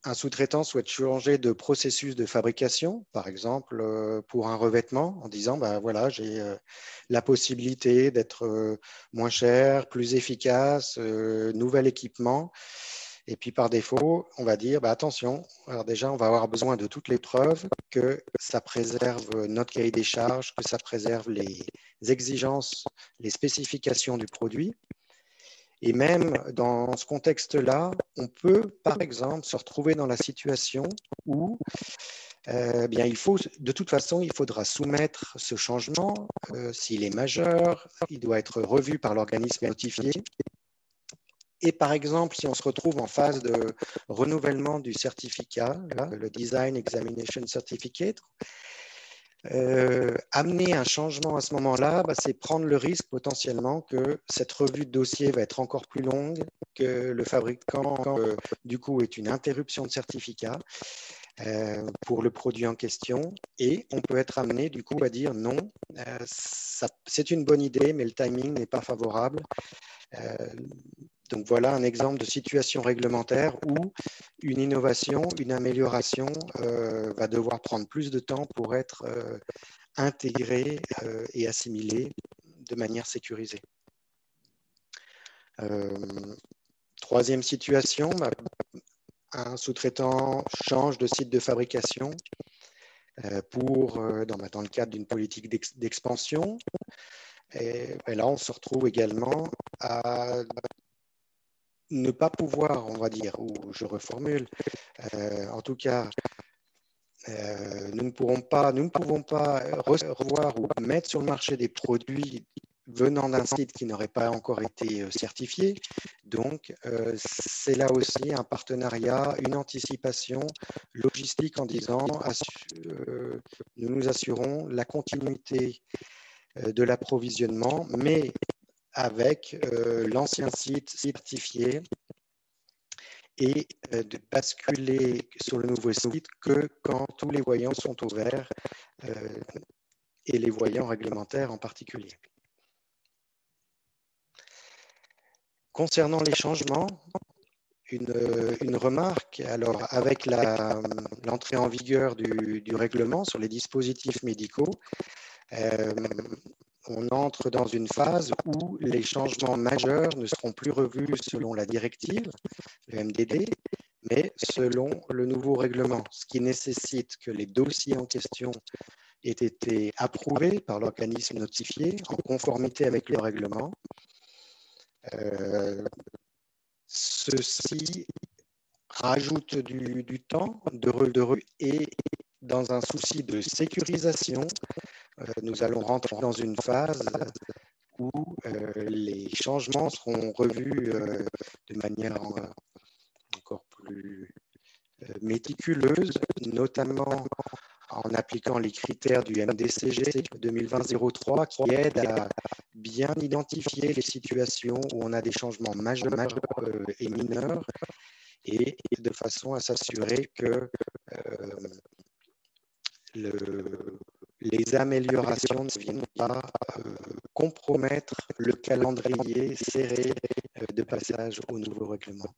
un sous-traitant souhaite changer de processus de fabrication, par exemple pour un revêtement, en disant voilà, j'ai la possibilité d'être moins cher, plus efficace, nouvel équipement. Et puis par défaut, on va dire attention, alors déjà on va avoir besoin de toutes les preuves que ça préserve notre cahier des charges, que ça préserve les exigences, les spécifications du produit. Et même dans ce contexte-là, on peut, par exemple, se retrouver dans la situation où de toute façon, il faudra soumettre ce changement. S'il est majeur, il doit être revu par l'organisme notifié. Et par exemple, si on se retrouve en phase de renouvellement du certificat, le Design Examination Certificate, amener un changement à ce moment-là, c'est prendre le risque potentiellement que cette revue de dossier va être encore plus longue, que le fabricant, du coup, ait une interruption de certificat pour le produit en question. Et on peut être amené, du coup, à dire non, c'est une bonne idée, mais le timing n'est pas favorable. Donc voilà un exemple de situation réglementaire où une innovation, une amélioration va devoir prendre plus de temps pour être intégrée et assimilée de manière sécurisée. Troisième situation, un sous-traitant change de site de fabrication dans le cadre d'une politique d'expansion. Et là, on se retrouve également à ne pas pouvoir, on va dire, ou je reformule, en tout cas, nous ne pouvons pas revoir ou mettre sur le marché des produits venant d'un site qui n'aurait pas encore été certifié. Donc, c'est là aussi un partenariat, une anticipation logistique en disant nous nous assurons la continuité de l'approvisionnement, mais avec l'ancien site certifié et de basculer sur le nouveau site que quand tous les voyants sont ouverts et les voyants réglementaires en particulier. Concernant les changements, une remarque. Alors, avec l'entrée en vigueur du règlement sur les dispositifs médicaux, on entre dans une phase où les changements majeurs ne seront plus revus selon la directive, le MDD, mais selon le nouveau règlement, ce qui nécessite que les dossiers en question aient été approuvés par l'organisme notifié en conformité avec le règlement. Ceci rajoute du temps et dans un souci de sécurisation, nous allons rentrer dans une phase où les changements seront revus de manière encore plus méticuleuse, notamment en appliquant les critères du MDCG 2020-03 qui aident à bien identifier les situations où on a des changements majeurs et mineurs et de façon à s'assurer que les améliorations ne viennent pas compromettre le calendrier serré de passage au nouveau règlement.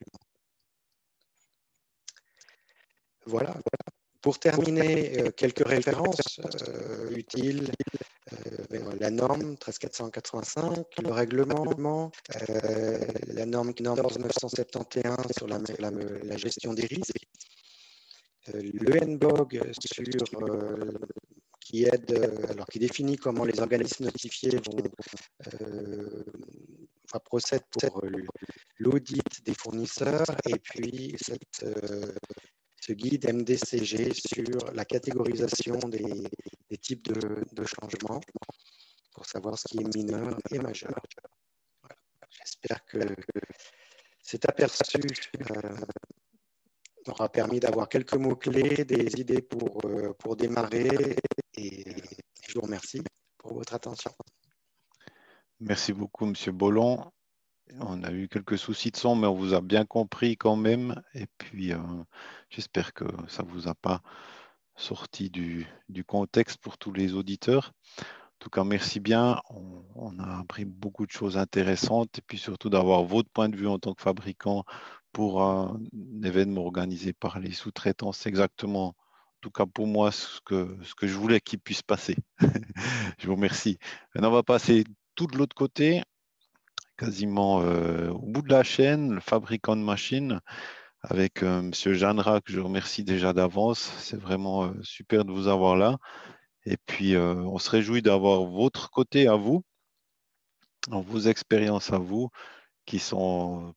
Voilà. Pour terminer, quelques références utiles. La norme 13485, le règlement, la norme 14971 sur la gestion des risques, le NBOG qui définit comment les organismes notifiés procèdent pour l'audit des fournisseurs, et puis ce guide MDCG sur la catégorisation des types de changements pour savoir ce qui est mineur et majeur. Voilà. J'espère que cet aperçu aura permis d'avoir quelques mots-clés, des idées pour démarrer, et je vous remercie pour votre attention. Merci beaucoup, M. Bollon. On a eu quelques soucis de son, mais on vous a bien compris quand même. Et puis, j'espère que ça ne vous a pas sorti du contexte pour tous les auditeurs. En tout cas, merci bien. On a appris beaucoup de choses intéressantes et puis surtout d'avoir votre point de vue en tant que fabricant pour un événement organisé par les sous-traitants. C'est exactement, en tout cas pour moi, ce que je voulais qu'il puisse passer. Je vous remercie. Maintenant, on va passer tout de l'autre côté, quasiment au bout de la chaîne, le fabricant de machines, avec M. Jeannera, que je remercie déjà d'avance. C'est vraiment super de vous avoir là. Et puis, on se réjouit d'avoir votre côté à vous, vos expériences à vous, qui sont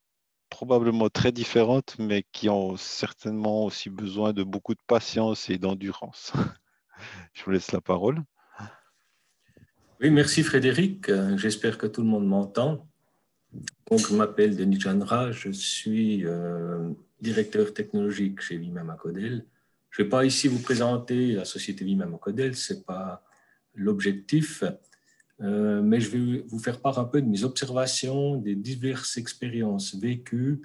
probablement très différentes, mais qui ont certainement aussi besoin de beaucoup de patience et d'endurance. Je vous laisse la parole. Oui, merci Frédéric. J'espère que tout le monde m'entend. Donc, je m'appelle Denis Jeannera, je suis directeur technologique chez Vimama-Codel. Je ne vais pas ici vous présenter la société Vimama-Codel, ce n'est pas l'objectif, mais je vais vous faire part un peu de mes observations, des diverses expériences vécues,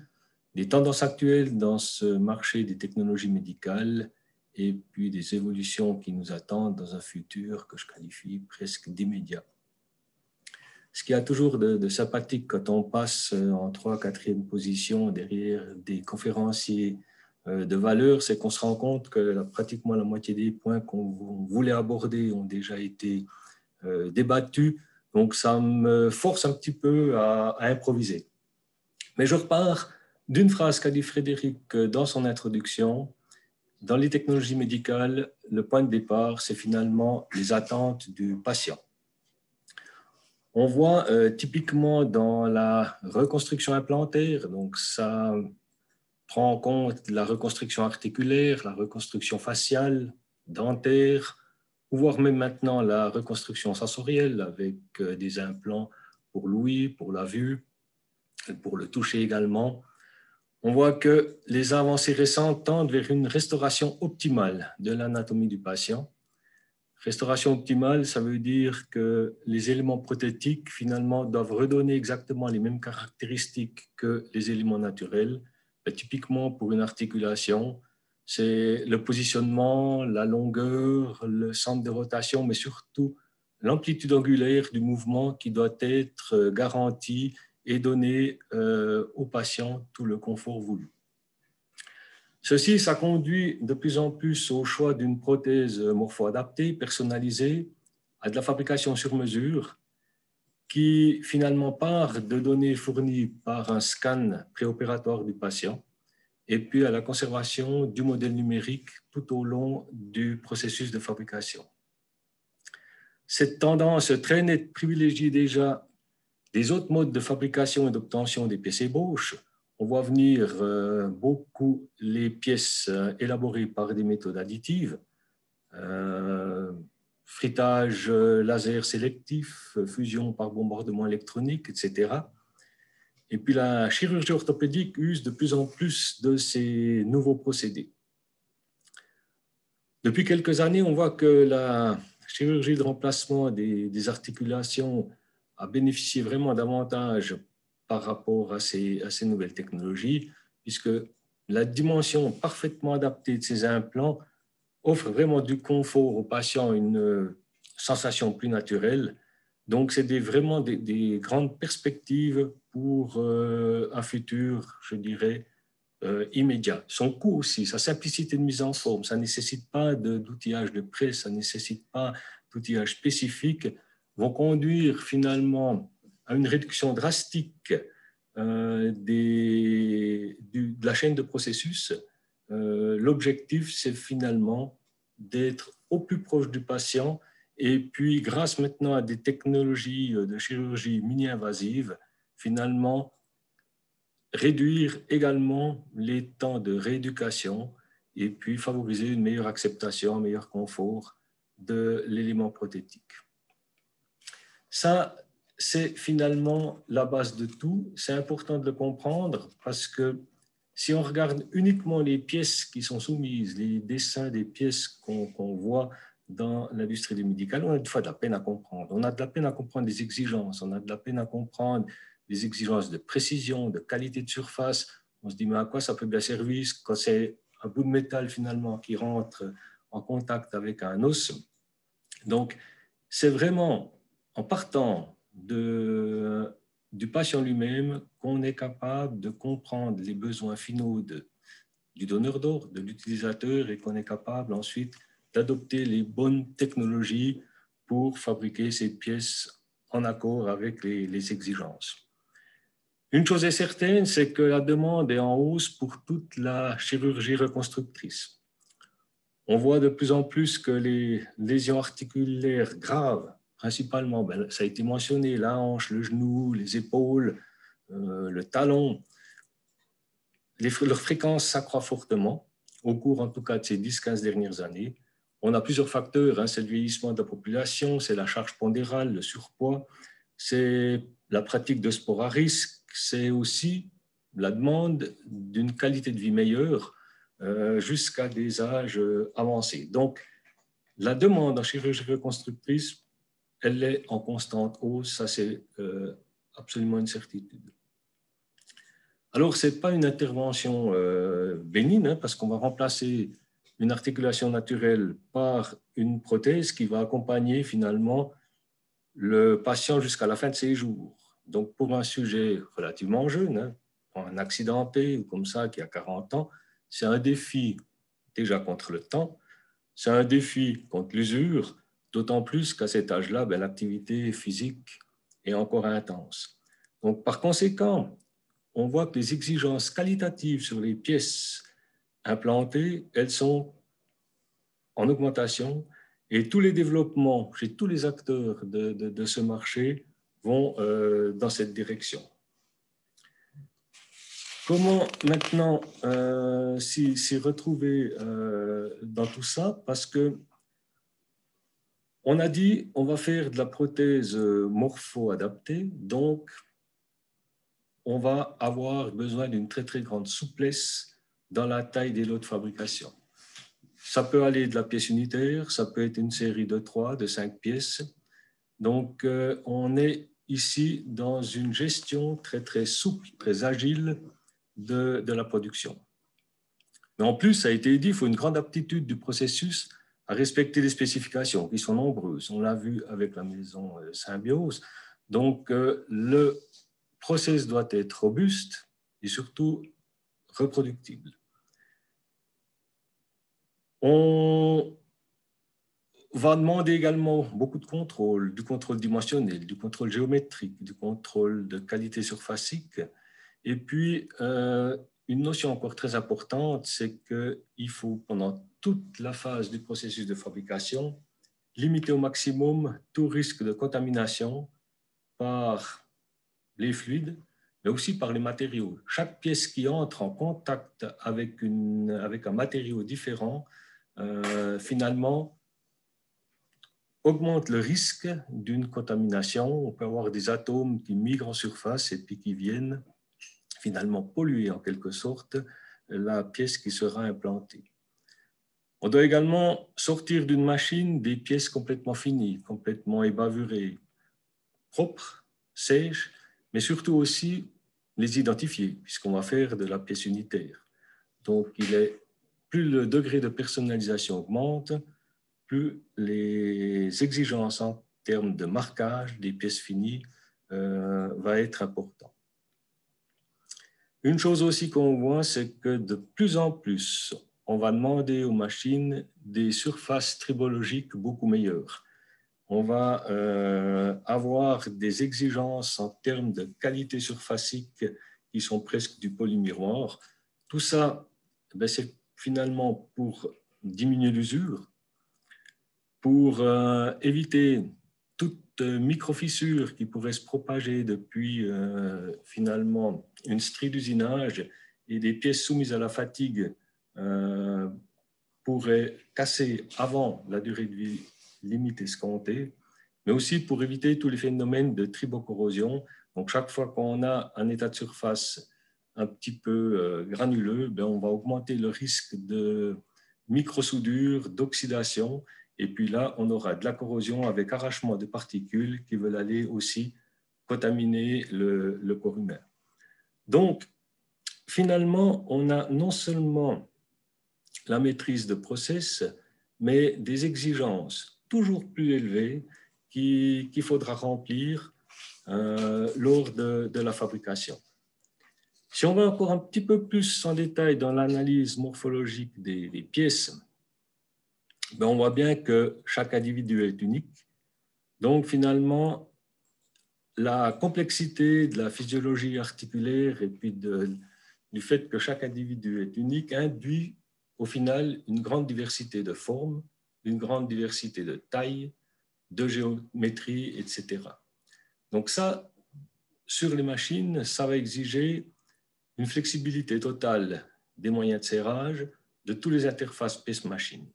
des tendances actuelles dans ce marché des technologies médicales et puis des évolutions qui nous attendent dans un futur que je qualifie presque d'immédiat. Ce qu'il y a toujours de sympathique quand on passe en 3e, 4e position derrière des conférenciers de valeur, c'est qu'on se rend compte que pratiquement la moitié des points qu'on voulait aborder ont déjà été débattus. Donc, ça me force un petit peu à improviser. Mais je repars d'une phrase qu'a dit Frédéric dans son introduction. Dans les technologies médicales, le point de départ, c'est finalement les attentes du patient. On voit typiquement dans la reconstruction implantaire, donc ça prend en compte la reconstruction articulaire, la reconstruction faciale, dentaire, ou voire même maintenant la reconstruction sensorielle avec des implants pour l'ouïe, pour la vue, pour le toucher également. On voit que les avancées récentes tendent vers une restauration optimale de l'anatomie du patient. Restauration optimale, ça veut dire que les éléments prothétiques, finalement, doivent redonner exactement les mêmes caractéristiques que les éléments naturels. Et typiquement, pour une articulation, c'est le positionnement, la longueur, le centre de rotation, mais surtout l'amplitude angulaire du mouvement qui doit être garantie et donner au patient tout le confort voulu. Ceci, ça conduit de plus en plus au choix d'une prothèse morpho-adaptée, personnalisée, à de la fabrication sur mesure, qui finalement part de données fournies par un scan préopératoire du patient et puis à la conservation du modèle numérique tout au long du processus de fabrication. Cette tendance très nette privilégie déjà des autres modes de fabrication et d'obtention des pièces ébauches. On voit venir beaucoup les pièces élaborées par des méthodes additives, frittage laser sélectif, fusion par bombardement électronique, etc. Et puis la chirurgie orthopédique use de plus en plus de ces nouveaux procédés. Depuis quelques années, on voit que la chirurgie de remplacement des articulations a bénéficié vraiment davantage par rapport à ces nouvelles technologies, puisque la dimension parfaitement adaptée de ces implants offre vraiment du confort aux patients, une sensation plus naturelle. Donc, c'est vraiment des grandes perspectives pour un futur, je dirais, immédiat. Son coût aussi, sa simplicité de mise en forme, ça ne nécessite pas d'outillage de presse, ça ne nécessite pas d'outillage spécifique, vont conduire finalement à une réduction drastique de la chaîne de processus. L'objectif, c'est finalement d'être au plus proche du patient et puis, grâce maintenant à des technologies de chirurgie mini-invasive, finalement, réduire également les temps de rééducation et puis favoriser une meilleure acceptation, un meilleur confort de l'élément prothétique. Ça, c'est finalement la base de tout. C'est important de le comprendre parce que si on regarde uniquement les pièces qui sont soumises, les dessins des pièces qu'on voit dans l'industrie du médical, on a des fois de la peine à comprendre. On a de la peine à comprendre les exigences, on a de la peine à comprendre les exigences de précision, de qualité de surface. On se dit, mais à quoi ça peut bien servir quand c'est un bout de métal finalement qui rentre en contact avec un os? Donc, c'est vraiment en partant du patient lui-même qu'on est capable de comprendre les besoins finaux du donneur d'ordre, de l'utilisateur, et qu'on est capable ensuite d'adopter les bonnes technologies pour fabriquer ces pièces en accord avec les exigences. Une chose est certaine, c'est que la demande est en hausse pour toute la chirurgie reconstructrice. On voit de plus en plus que les lésions articulaires graves, principalement, ça a été mentionné, la hanche, le genou, les épaules, le talon, leur fréquence s'accroît fortement au cours, en tout cas, de ces 10-15 dernières années. On a plusieurs facteurs, c'est le vieillissement de la population, c'est la charge pondérale, le surpoids, c'est la pratique de sport à risque, c'est aussi la demande d'une qualité de vie meilleure jusqu'à des âges avancés. Donc, la demande en chirurgie reconstructrice, elle est en constante hausse, ça c'est absolument une certitude. Alors, ce n'est pas une intervention bénigne, parce qu'on va remplacer une articulation naturelle par une prothèse qui va accompagner finalement le patient jusqu'à la fin de ses jours. Donc, pour un sujet relativement jeune, un accidenté ou comme ça qui a 40 ans, c'est un défi déjà contre le temps, c'est un défi contre l'usure, d'autant plus qu'à cet âge-là, l'activité physique est encore intense. Donc, par conséquent, on voit que les exigences qualitatives sur les pièces implantées, elles sont en augmentation et tous les développements chez tous les acteurs de ce marché vont dans cette direction. Comment maintenant s'y retrouver dans tout ça? Parce que on a dit on va faire de la prothèse morpho-adaptée, donc on va avoir besoin d'une très très grande souplesse dans la taille des lots de fabrication. Ça peut aller de la pièce unitaire, ça peut être une série de 3, de 5 pièces. Donc, on est ici dans une gestion très, très souple, très agile de la production. Mais en plus, ça a été dit, il faut une grande aptitude du processus à respecter les spécifications, qui sont nombreuses. On l'a vu avec la maison Symbiose. Donc, le process doit être robuste et surtout reproductible. On va demander également beaucoup de contrôle, du contrôle dimensionnel, du contrôle géométrique, du contrôle de qualité surfacique. Et puis, une notion encore très importante, c'est qu'il faut, pendant toute la phase du processus de fabrication, limiter au maximum tout risque de contamination par les fluides, mais aussi par les matériaux. Chaque pièce qui entre en contact avec un matériau différent, finalement, augmente le risque d'une contamination. On peut avoir des atomes qui migrent en surface et puis qui viennent finalement polluer en quelque sorte la pièce qui sera implantée. On doit également sortir d'une machine des pièces complètement finies, complètement ébavurées, propres, sèches, mais surtout aussi les identifier, puisqu'on va faire de la pièce unitaire. Donc, plus le degré de personnalisation augmente, plus les exigences en termes de marquage des pièces finies va être important. Une chose aussi qu'on voit, c'est que de plus en plus, on va demander aux machines des surfaces tribologiques beaucoup meilleures. On va avoir des exigences en termes de qualité surfacique qui sont presque du polymiroir. Tout ça, c'est finalement pour diminuer l'usure, pour éviter toute micro-fissure qui pourrait se propager depuis finalement une strie d'usinage, et des pièces soumises à la fatigue pourraient casser avant la durée de vie limite escomptée, mais aussi pour éviter tous les phénomènes de tribocorrosion. Donc chaque fois qu'on a un état de surface un petit peu granuleux, on va augmenter le risque de micro-soudure, d'oxydation. Et puis là, on aura de la corrosion avec arrachement de particules qui veulent aller aussi contaminer le corps humain. Donc, finalement, on a non seulement la maîtrise de process, mais des exigences toujours plus élevées qu'il faudra remplir lors de la fabrication. Si on va encore un petit peu plus en détail dans l'analyse morphologique des pièces, on voit bien que chaque individu est unique. Donc, finalement, la complexité de la physiologie articulaire et puis du fait que chaque individu est unique induit au final une grande diversité de formes, une grande diversité de tailles, de géométrie, etc. Donc ça, sur les machines, ça va exiger une flexibilité totale des moyens de serrage de toutes les interfaces pièce-machine.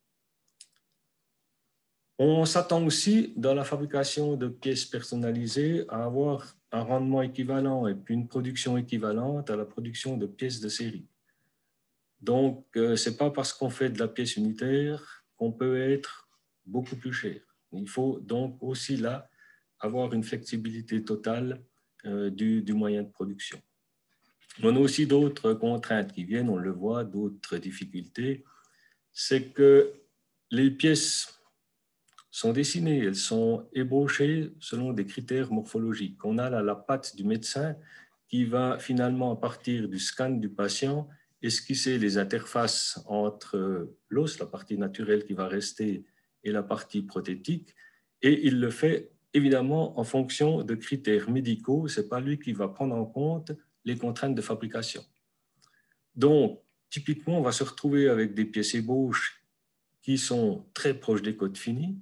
On s'attend aussi, dans la fabrication de pièces personnalisées, à avoir un rendement équivalent et puis une production équivalente à la production de pièces de série. Donc, ce n'est pas parce qu'on fait de la pièce unitaire qu'on peut être beaucoup plus cher. Il faut donc aussi là avoir une flexibilité totale du moyen de production. On a aussi d'autres contraintes qui viennent, on le voit, d'autres difficultés. C'est que les pièces sont dessinées, elles sont ébauchées selon des critères morphologiques. On a là la patte du médecin qui va finalement, à partir du scan du patient, esquisser les interfaces entre l'os, la partie naturelle qui va rester, et la partie prothétique. Et il le fait évidemment en fonction de critères médicaux. Ce n'est pas lui qui va prendre en compte les contraintes de fabrication. Donc, typiquement, on va se retrouver avec des pièces ébauches qui sont très proches des codes finis,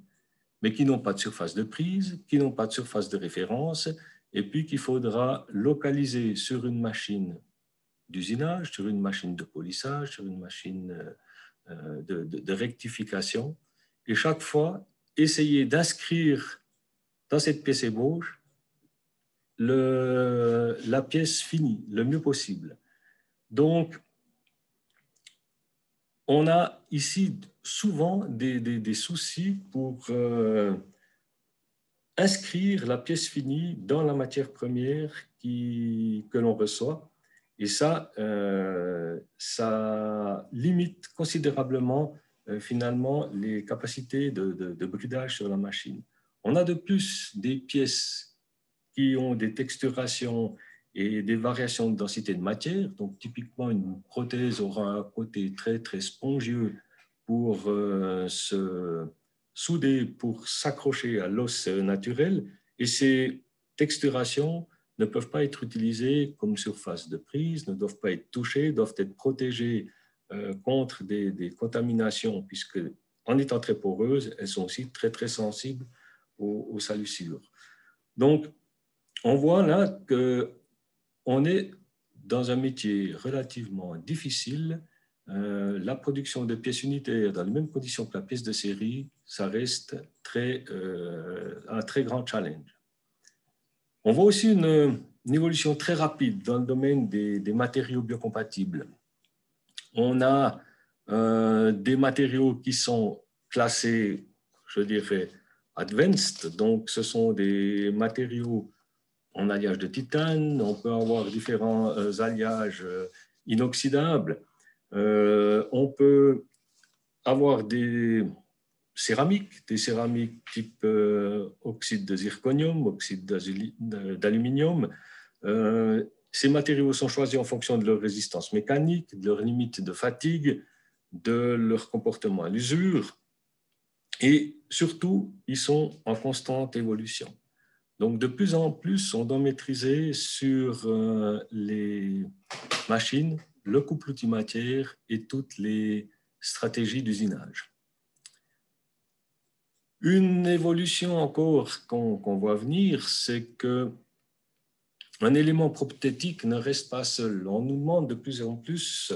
mais qui n'ont pas de surface de prise, qui n'ont pas de surface de référence, et puis qu'il faudra localiser sur une machine d'usinage, sur une machine de polissage, sur une machine de rectification, et chaque fois, essayer d'inscrire dans cette pièce ébauche la pièce finie le mieux possible. Donc, on a ici souvent des soucis pour inscrire la pièce finie dans la matière première que l'on reçoit. Et ça, ça limite considérablement finalement les capacités de bridage sur la machine. On a de plus des pièces qui ont des texturations et des variations de densité de matière. Donc, typiquement, une prothèse aura un côté très, très spongieux pour se souder, pour s'accrocher à l'os naturel, et ces texturations ne peuvent pas être utilisées comme surface de prise, ne doivent pas être touchées, doivent être protégées contre des contaminations, puisque en étant très poreuses, elles sont aussi très, très sensibles aux salissures. Donc, on voit là qu'on est dans un métier relativement difficile. La production de pièces unitaires dans les mêmes conditions que la pièce de série, ça reste un très grand challenge. On voit aussi une évolution très rapide dans le domaine des matériaux biocompatibles. On a des matériaux qui sont classés, je dirais, advanced, donc ce sont des matériaux en alliage de titane, on peut avoir différents alliages inoxydables, on peut avoir des céramiques type oxyde de zirconium, oxyde d'aluminium. Ces matériaux sont choisis en fonction de leur résistance mécanique, de leur limite de fatigue, de leur comportement à l'usure, et surtout, ils sont en constante évolution. Donc, de plus en plus, on doit maîtriser sur les machines le couple outil-matière et toutes les stratégies d'usinage. Une évolution encore qu'on voit venir, c'est qu'un élément prothétique ne reste pas seul. On nous demande de plus en plus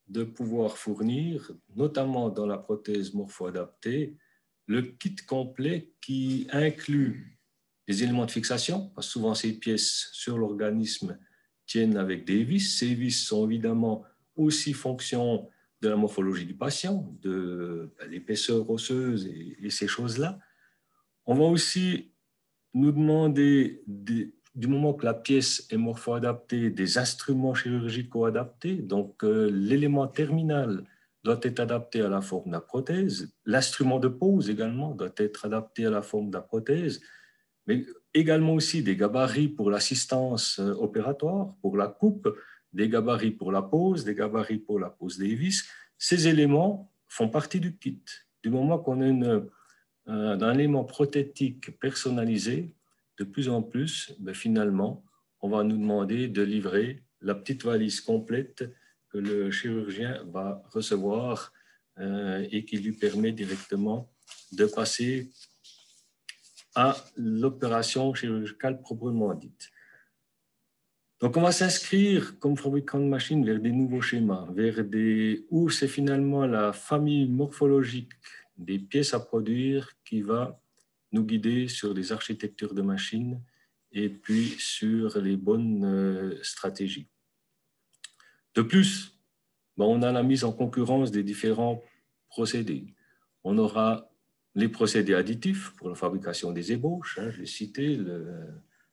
de pouvoir fournir, notamment dans la prothèse morpho-adaptée, le kit complet qui inclut les éléments de fixation, parce que souvent ces pièces sur l'organisme tiennent avec des vis. Ces vis sont évidemment aussi fonction de la morphologie du patient, de l'épaisseur osseuse et ces choses-là. On va aussi nous demander, du moment que la pièce est morpho-adaptée, des instruments chirurgicaux adaptés. Donc, l'élément terminal doit être adapté à la forme de la prothèse. L'instrument de pose également doit être adapté à la forme de la prothèse, mais également aussi des gabarits pour l'assistance opératoire, pour la coupe, des gabarits pour la pose, des gabarits pour la pose des vis. Ces éléments font partie du kit. Du moment qu'on a un élément prothétique personnalisé, de plus en plus, finalement, on va nous demander de livrer la petite valise complète que le chirurgien va recevoir et qui lui permet directement de passer à l'opération chirurgicale proprement dite. Donc, on va s'inscrire comme fabricant de machines vers des nouveaux schémas, où c'est finalement la famille morphologique des pièces à produire qui va nous guider sur les architectures de machines et puis sur les bonnes stratégies. De plus, on a la mise en concurrence des différents procédés. On aura les procédés additifs pour la fabrication des ébauches, je l'ai cité, le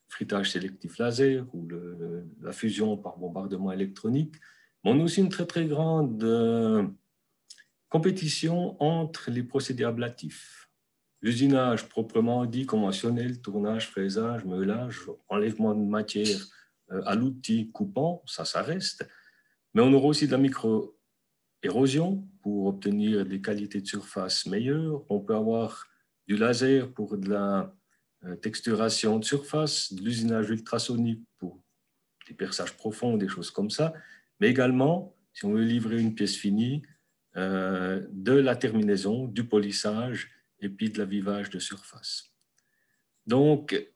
frittage sélectif laser ou la fusion par bombardement électronique. Mais on a aussi une très, très grande compétition entre les procédés ablatifs. L'usinage proprement dit, conventionnel, tournage, fraisage, meulage, enlèvement de matière à l'outil coupant, ça reste. Mais on aura aussi de la micro-érosion pour obtenir des qualités de surface meilleures. On peut avoir du laser pour de la texturation de surface, de l'usinage ultrasonique pour des perçages profonds, des choses comme ça. Mais également, si on veut livrer une pièce finie, de la terminaison, du polissage et puis de l'avivage de surface. Donc,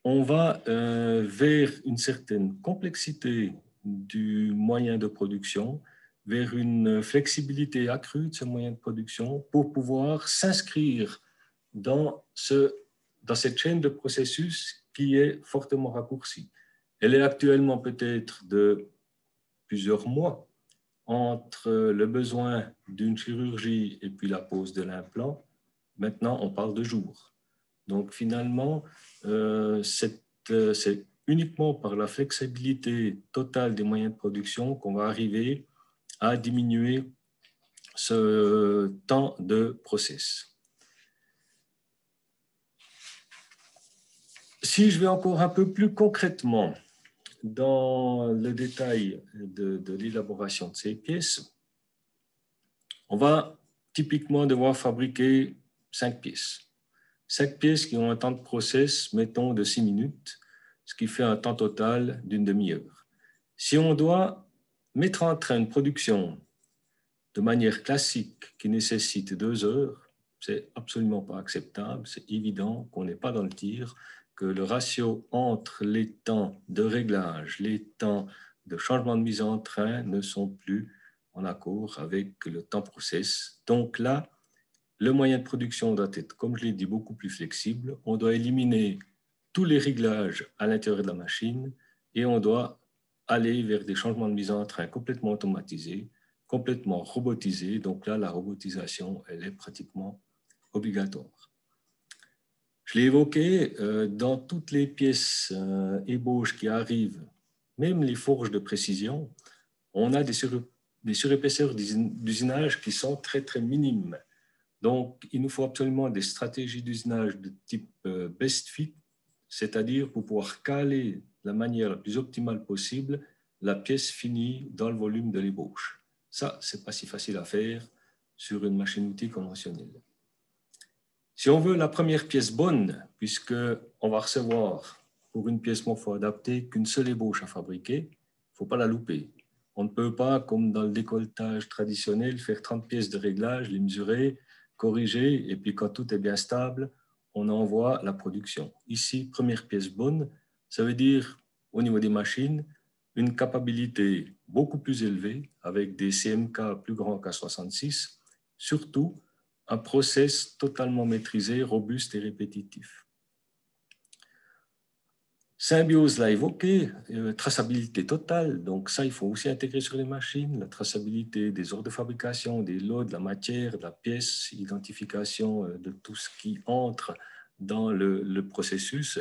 on va vers une certaine complexité du moyen de production, vers une flexibilité accrue de ce moyen de production pour pouvoir s'inscrire dans cette chaîne de processus qui est fortement raccourcie. Elle est actuellement peut-être de plusieurs mois entre le besoin d'une chirurgie et puis la pose de l'implant. Maintenant, on parle de jours. Donc, finalement, c'est uniquement par la flexibilité totale des moyens de production qu'on va arriver à diminuer ce temps de process. Si je vais encore un peu plus concrètement dans le détail de l'élaboration de ces pièces, on va typiquement devoir fabriquer 5 pièces. 5 pièces qui ont un temps de process, mettons, de 6 minutes, ce qui fait un temps total d'une demi-heure. Si on doit mettre en train une production de manière classique qui nécessite 2 heures, c'est absolument pas acceptable. C'est évident qu'on n'est pas dans le tir, que le ratio entre les temps de réglage, les temps de changement de mise en train ne sont plus en accord avec le temps process. Donc là, le moyen de production doit être, comme je l'ai dit, beaucoup plus flexible. On doit éliminer tous les réglages à l'intérieur de la machine et on doit aller vers des changements de mise en train complètement automatisés, complètement robotisés. Donc là, la robotisation, elle est pratiquement obligatoire. Je l'ai évoqué, dans toutes les pièces ébauches qui arrivent, même les forges de précision, on a des surépaisseurs d'usinage qui sont très, très minimes. Donc, il nous faut absolument des stratégies d'usinage de type best fit, c'est-à-dire pour pouvoir caler de la manière la plus optimale possible la pièce finie dans le volume de l'ébauche. Ça, ce n'est pas si facile à faire sur une machine-outil conventionnelle. Si on veut la première pièce bonne, puisqu'on va recevoir pour une pièce morpho-adaptée qu'une seule ébauche à fabriquer, il ne faut pas la louper. On ne peut pas, comme dans le décolletage traditionnel, faire 30 pièces de réglage, les mesurer, corriger, et puis quand tout est bien stable, on envoie la production. Ici, première pièce bonne, ça veut dire, au niveau des machines, une capacité beaucoup plus élevée, avec des CMK plus grands qu'à 66, surtout un process totalement maîtrisé, robuste et répétitif. Symbiose l'a évoqué, traçabilité totale, donc ça il faut aussi intégrer sur les machines, la traçabilité des ordres de fabrication, des lots, de la matière, de la pièce, identification de tout ce qui entre dans le processus,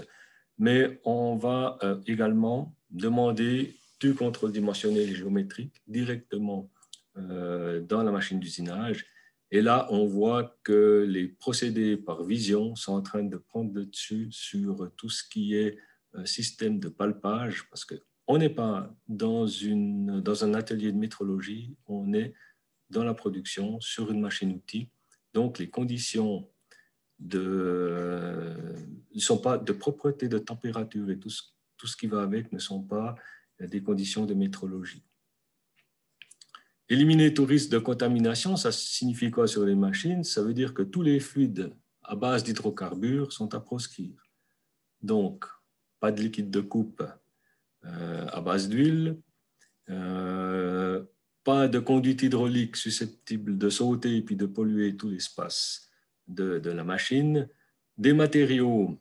mais on va également demander du contrôle dimensionnel et géométrique directement dans la machine d'usinage. Et là, on voit que les procédés par vision sont en train de prendre le dessus sur tout ce qui est système de palpage, parce qu'on n'est pas dans un atelier de métrologie, on est dans la production sur une machine-outil. Donc, les conditions ne sont pas de propreté, de température et tout ce qui va avec ne sont pas des conditions de métrologie. Éliminer tout risque de contamination, ça signifie quoi sur les machines? Ça veut dire que tous les fluides à base d'hydrocarbures sont à proscrire. Donc, pas de liquide de coupe à base d'huile, pas de conduite hydraulique susceptible de sauter et puis de polluer tout l'espace de la machine, des matériaux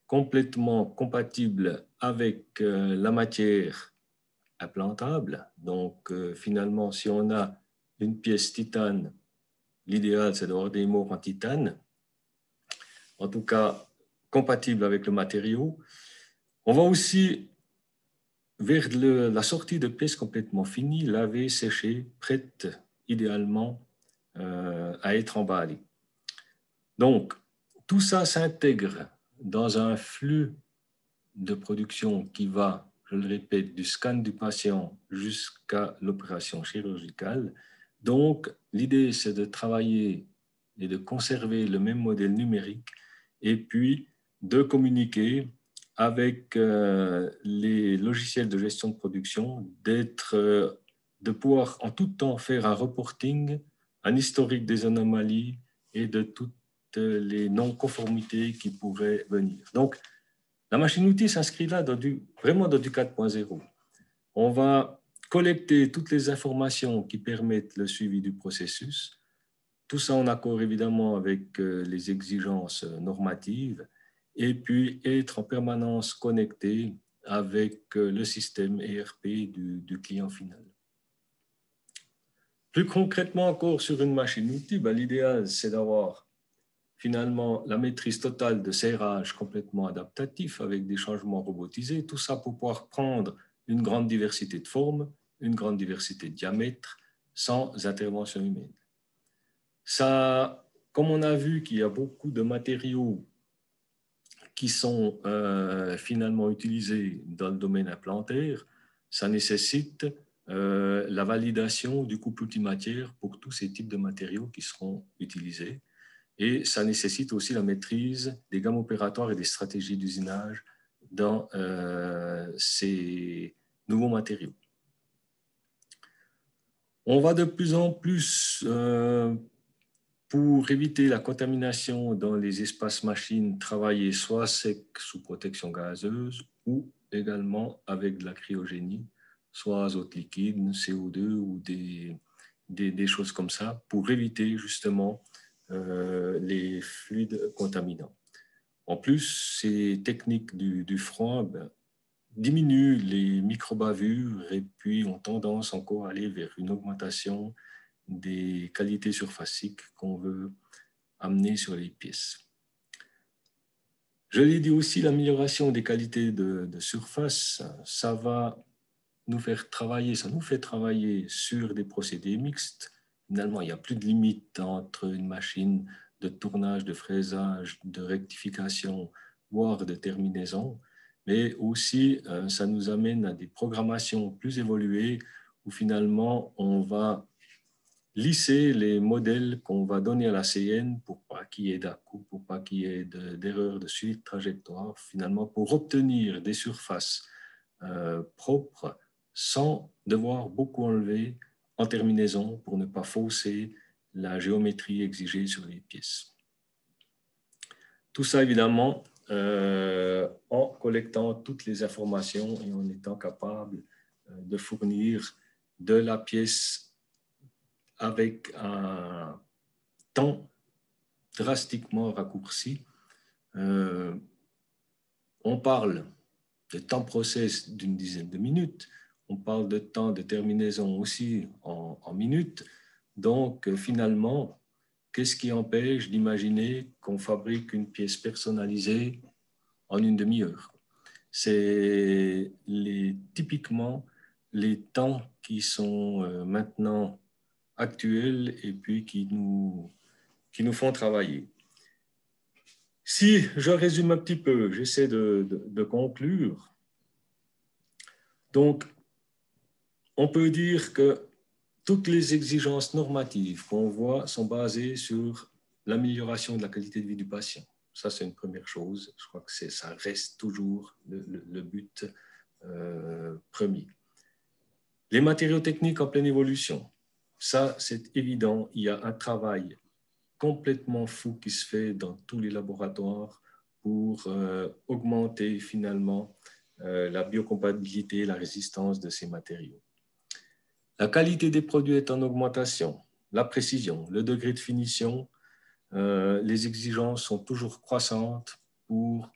complètement compatibles avec la matière implantable. Donc, finalement, si on a une pièce titane, l'idéal, c'est d'avoir des morts en titane, en tout cas compatible avec le matériau. On va aussi vers la sortie de pièces complètement finies, lavées, séchées, prêtes idéalement à être emballées. Donc, tout ça s'intègre dans un flux de production qui va, je le répète, du scan du patient jusqu'à l'opération chirurgicale. Donc, l'idée, c'est de travailler et de conserver le même modèle numérique et puis de communiquer avec les logiciels de gestion de production, de pouvoir en tout temps faire un reporting, un historique des anomalies et de toutes les non-conformités qui pourraient venir. Donc, la machine-outil s'inscrit là vraiment dans du 4.0. On va collecter toutes les informations qui permettent le suivi du processus, tout ça en accord évidemment avec les exigences normatives, et puis être en permanence connecté avec le système ERP du client final. Plus concrètement encore sur une machine-outil, l'idéal c'est d'avoir finalement la maîtrise totale de serrage complètement adaptatif avec des changements robotisés, tout ça pour pouvoir prendre une grande diversité de formes, une grande diversité de diamètres sans intervention humaine. Ça, comme on a vu qu'il y a beaucoup de matériaux qui sont finalement utilisés dans le domaine implantaire, ça nécessite la validation du couple outil-matière pour tous ces types de matériaux qui seront utilisés. Et ça nécessite aussi la maîtrise des gammes opératoires et des stratégies d'usinage dans ces nouveaux matériaux. On va de plus en plus, pour éviter la contamination dans les espaces machines, travailler soit sec sous protection gazeuse ou également avec de la cryogénie, soit azote liquide, CO2 ou des choses comme ça, pour éviter justement les fluides contaminants. En plus, ces techniques du froid diminuent les microbavures et puis ont tendance encore à aller vers une augmentation des qualités surfaciques qu'on veut amener sur les pièces. Je l'ai dit aussi, l'amélioration des qualités de surface, ça va nous faire travailler, ça nous fait travailler sur des procédés mixtes. Finalement, il n'y a plus de limite entre une machine de tournage, de fraisage, de rectification, voire de terminaison, mais aussi ça nous amène à des programmations plus évoluées où finalement on va lisser les modèles qu'on va donner à la CN pour pas qu'il y ait d'à-coups, pour pas qu'il y ait d'erreurs de suivi de trajectoire, finalement pour obtenir des surfaces propres sans devoir beaucoup enlever en terminaison pour ne pas fausser la géométrie exigée sur les pièces. Tout ça, évidemment, en collectant toutes les informations et en étant capable de fournir de la pièce avec un temps drastiquement raccourci. On parle de temps process d'une dizaine de minutes, on parle de temps de terminaison aussi en minutes. Donc, finalement, qu'est-ce qui empêche d'imaginer qu'on fabrique une pièce personnalisée en une demi-heure? C'est typiquement les temps qui sont maintenant actuels et puis qui nous font travailler. Si je résume un petit peu, j'essaie de conclure. Donc, on peut dire que toutes les exigences normatives qu'on voit sont basées sur l'amélioration de la qualité de vie du patient. Ça, c'est une première chose. Je crois que ça reste toujours le but premier. Les matériaux techniques en pleine évolution. Ça, c'est évident. Il y a un travail complètement fou qui se fait dans tous les laboratoires pour augmenter finalement la biocompatibilité et la résistance de ces matériaux. La qualité des produits est en augmentation, la précision, le degré de finition, les exigences sont toujours croissantes pour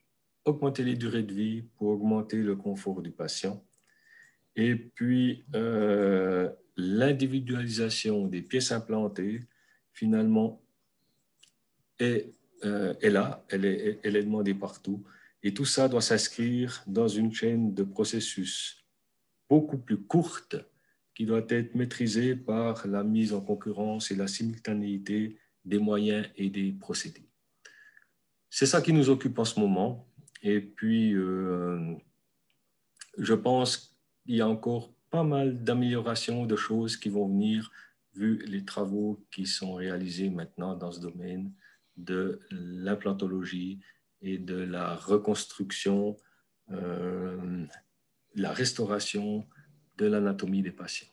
augmenter les durées de vie, pour augmenter le confort du patient. Et puis, l'individualisation des pièces implantées, finalement, est là, elle est demandée partout. Et tout ça doit s'inscrire dans une chaîne de processus beaucoup plus courte qui doit être maîtrisée par la mise en concurrence et la simultanéité des moyens et des procédés. C'est ça qui nous occupe en ce moment. Et puis, je pense qu'il y a encore pas mal d'améliorations, de choses qui vont venir, vu les travaux qui sont réalisés maintenant dans ce domaine de l'implantologie et de la reconstruction, la restauration de l'anatomie des patients.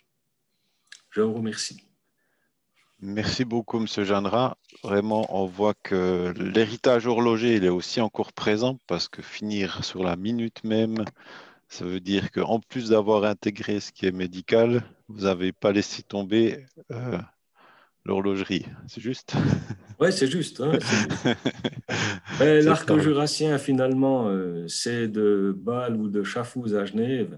Je vous remercie. Merci beaucoup, M. Jeannera. Vraiment, on voit que l'héritage horloger, il est aussi encore présent parce que finir sur la minute même, ça veut dire qu'en plus d'avoir intégré ce qui est médical, vous n'avez pas laissé tomber l'horlogerie. C'est juste? Oui, c'est juste. Hein, l'arc jurassien, finalement, c'est de Bâle ou de Chafouz à Genève,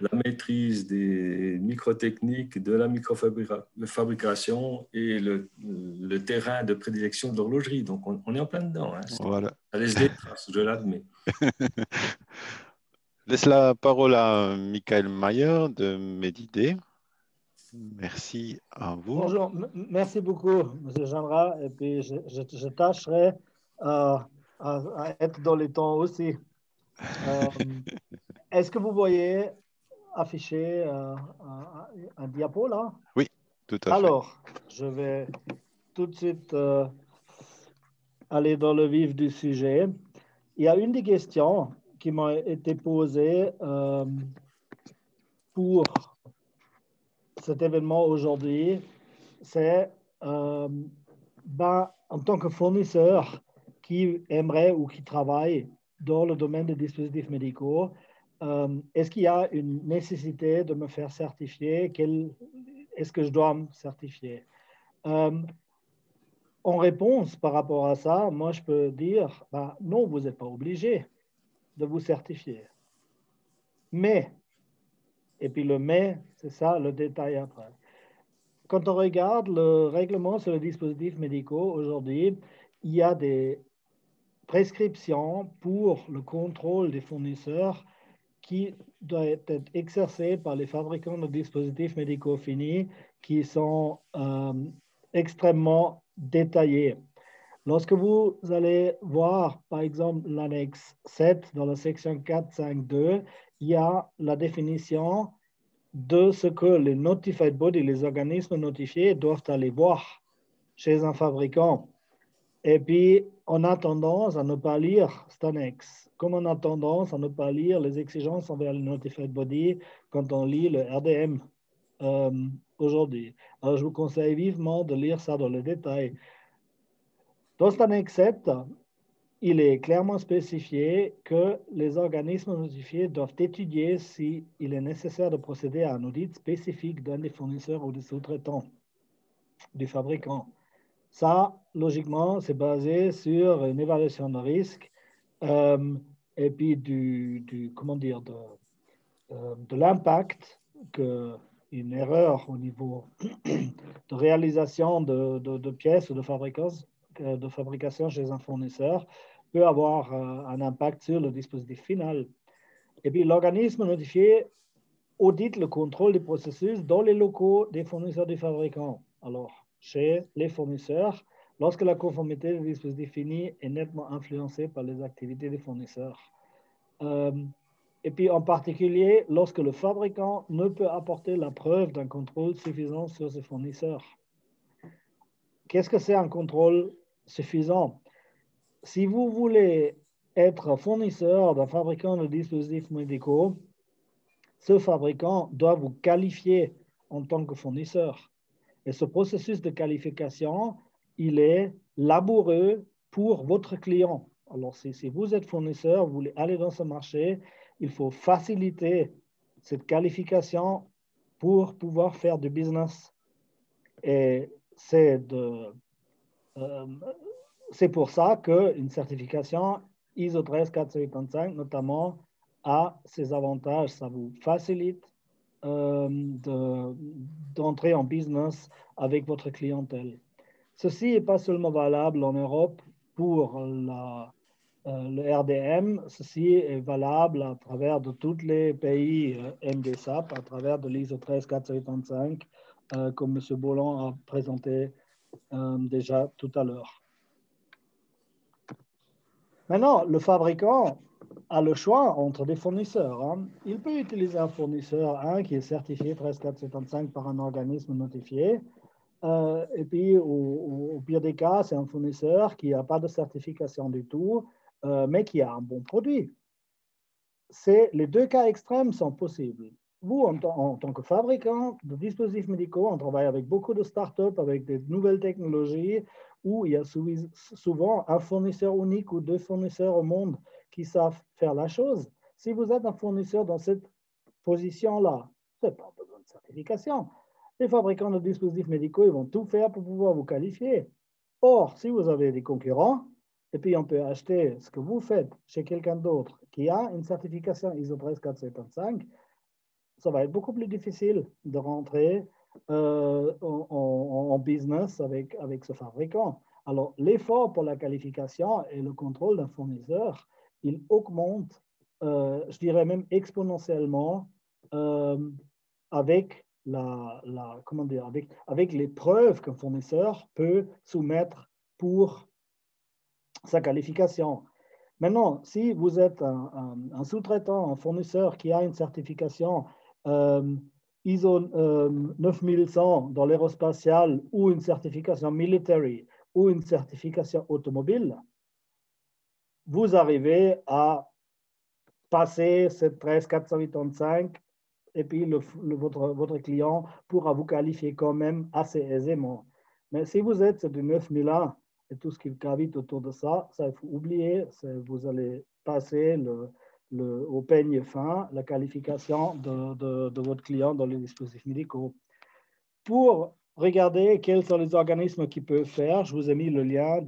la maîtrise des microtechniques, de la microfabrication et le terrain de prédilection de l'horlogerie. Donc, on est en plein dedans. Hein. Voilà. Ça laisse des traces, je l'admets. Laisse la parole à Michael Mayer de Medidé. Merci à vous. Bonjour, merci beaucoup, M. Jeannera. Et puis, je tâcherai à être dans les temps aussi. Est-ce que vous voyez afficher un diapo là? Oui, tout à fait. Alors, je vais tout de suite aller dans le vif du sujet. Il y a une des questions qui m'a été posée pour cet événement aujourd'hui, c'est en tant que fournisseur qui aimerait ou qui travaille dans le domaine des dispositifs médicaux, est-ce qu'il y a une nécessité de me faire certifier? Est-ce que je dois me certifier? En réponse par rapport à ça, moi je peux dire, non, vous n'êtes pas obligé de vous certifier. Mais, et puis le mais, c'est ça le détail après. Quand on regarde le règlement sur les dispositifs médicaux aujourd'hui, il y a des prescriptions pour le contrôle des fournisseurs qui doivent être exercées par les fabricants de dispositifs médicaux finis qui sont extrêmement détaillés. Lorsque vous allez voir, par exemple, l'annexe 7 dans la section 4.5.2, il y a la définition de ce que les notified bodies, les organismes notifiés, doivent aller voir chez un fabricant. Et puis, on a tendance à ne pas lire cette annexe, comme on a tendance à ne pas lire les exigences envers les notified bodies quand on lit le RDM aujourd'hui. Alors, je vous conseille vivement de lire ça dans le détail. Dans cette annexe 7, il est clairement spécifié que les organismes notifiés doivent étudier s'il est nécessaire de procéder à un audit spécifique d'un des fournisseurs ou des sous-traitants du fabricant. Ça, logiquement, c'est basé sur une évaluation de risque et puis de l'impact qu'une erreur au niveau de réalisation de pièces ou de fabrication chez un fournisseur peut avoir un impact sur le dispositif final. Et puis, l'organisme notifié audite le contrôle des processus dans les locaux des fournisseurs du fabricant. Alors, chez les fournisseurs, lorsque la conformité du dispositif fini est nettement influencée par les activités des fournisseurs. Et puis, en particulier, lorsque le fabricant ne peut apporter la preuve d'un contrôle suffisant sur ses fournisseurs. Qu'est-ce que c'est un contrôle suffisant? Si vous voulez être fournisseur d'un fabricant de dispositifs médicaux, ce fabricant doit vous qualifier en tant que fournisseur. Et ce processus de qualification, il est laboureux pour votre client. Alors, si vous êtes fournisseur, vous voulez aller dans ce marché, il faut faciliter cette qualification pour pouvoir faire du business. Et c'est pour ça qu'une certification ISO 13485, notamment, a ses avantages. Ça vous facilite d'entrer en business avec votre clientèle. Ceci n'est pas seulement valable en Europe pour le RDM, ceci est valable à travers de tous les pays MDSAP, à travers de l'ISO 13485, comme M. Bolland a présenté déjà tout à l'heure. Maintenant, le fabricant a le choix entre des fournisseurs. Il peut utiliser un fournisseur qui est certifié 13475 par un organisme notifié. Et puis, au pire des cas, c'est un fournisseur qui n'a pas de certification du tout, mais qui a un bon produit. Les deux cas extrêmes sont possibles. Vous, en tant que fabricant de dispositifs médicaux, on travaille avec beaucoup de startups, avec des nouvelles technologies, où il y a souvent un fournisseur unique ou deux fournisseurs au monde qui savent faire la chose. Si vous êtes un fournisseur dans cette position-là, vous n'avez pas besoin de certification. Les fabricants de dispositifs médicaux, ils vont tout faire pour pouvoir vous qualifier. Or, si vous avez des concurrents, et puis on peut acheter ce que vous faites chez quelqu'un d'autre qui a une certification ISO 13475, ça va être beaucoup plus difficile de rentrer en business avec ce fabricant. Alors, l'effort pour la qualification et le contrôle d'un fournisseur, il augmente, je dirais même exponentiellement, avec avec les preuves qu'un fournisseur peut soumettre pour sa qualification. Maintenant, si vous êtes un sous-traitant, un fournisseur qui a une certification ISO 9100 dans l'aérospatial ou une certification military ou une certification automobile, vous arrivez à passer cette 13485 et puis votre client pourra vous qualifier quand même assez aisément. Mais si vous êtes du 9001 et tout ce qui gravite autour de ça, ça il faut oublier, vous allez passer au peigne fin la qualification de votre client dans les dispositifs médicaux. Pour regarder quels sont les organismes qui peuvent faire, je vous ai mis le lien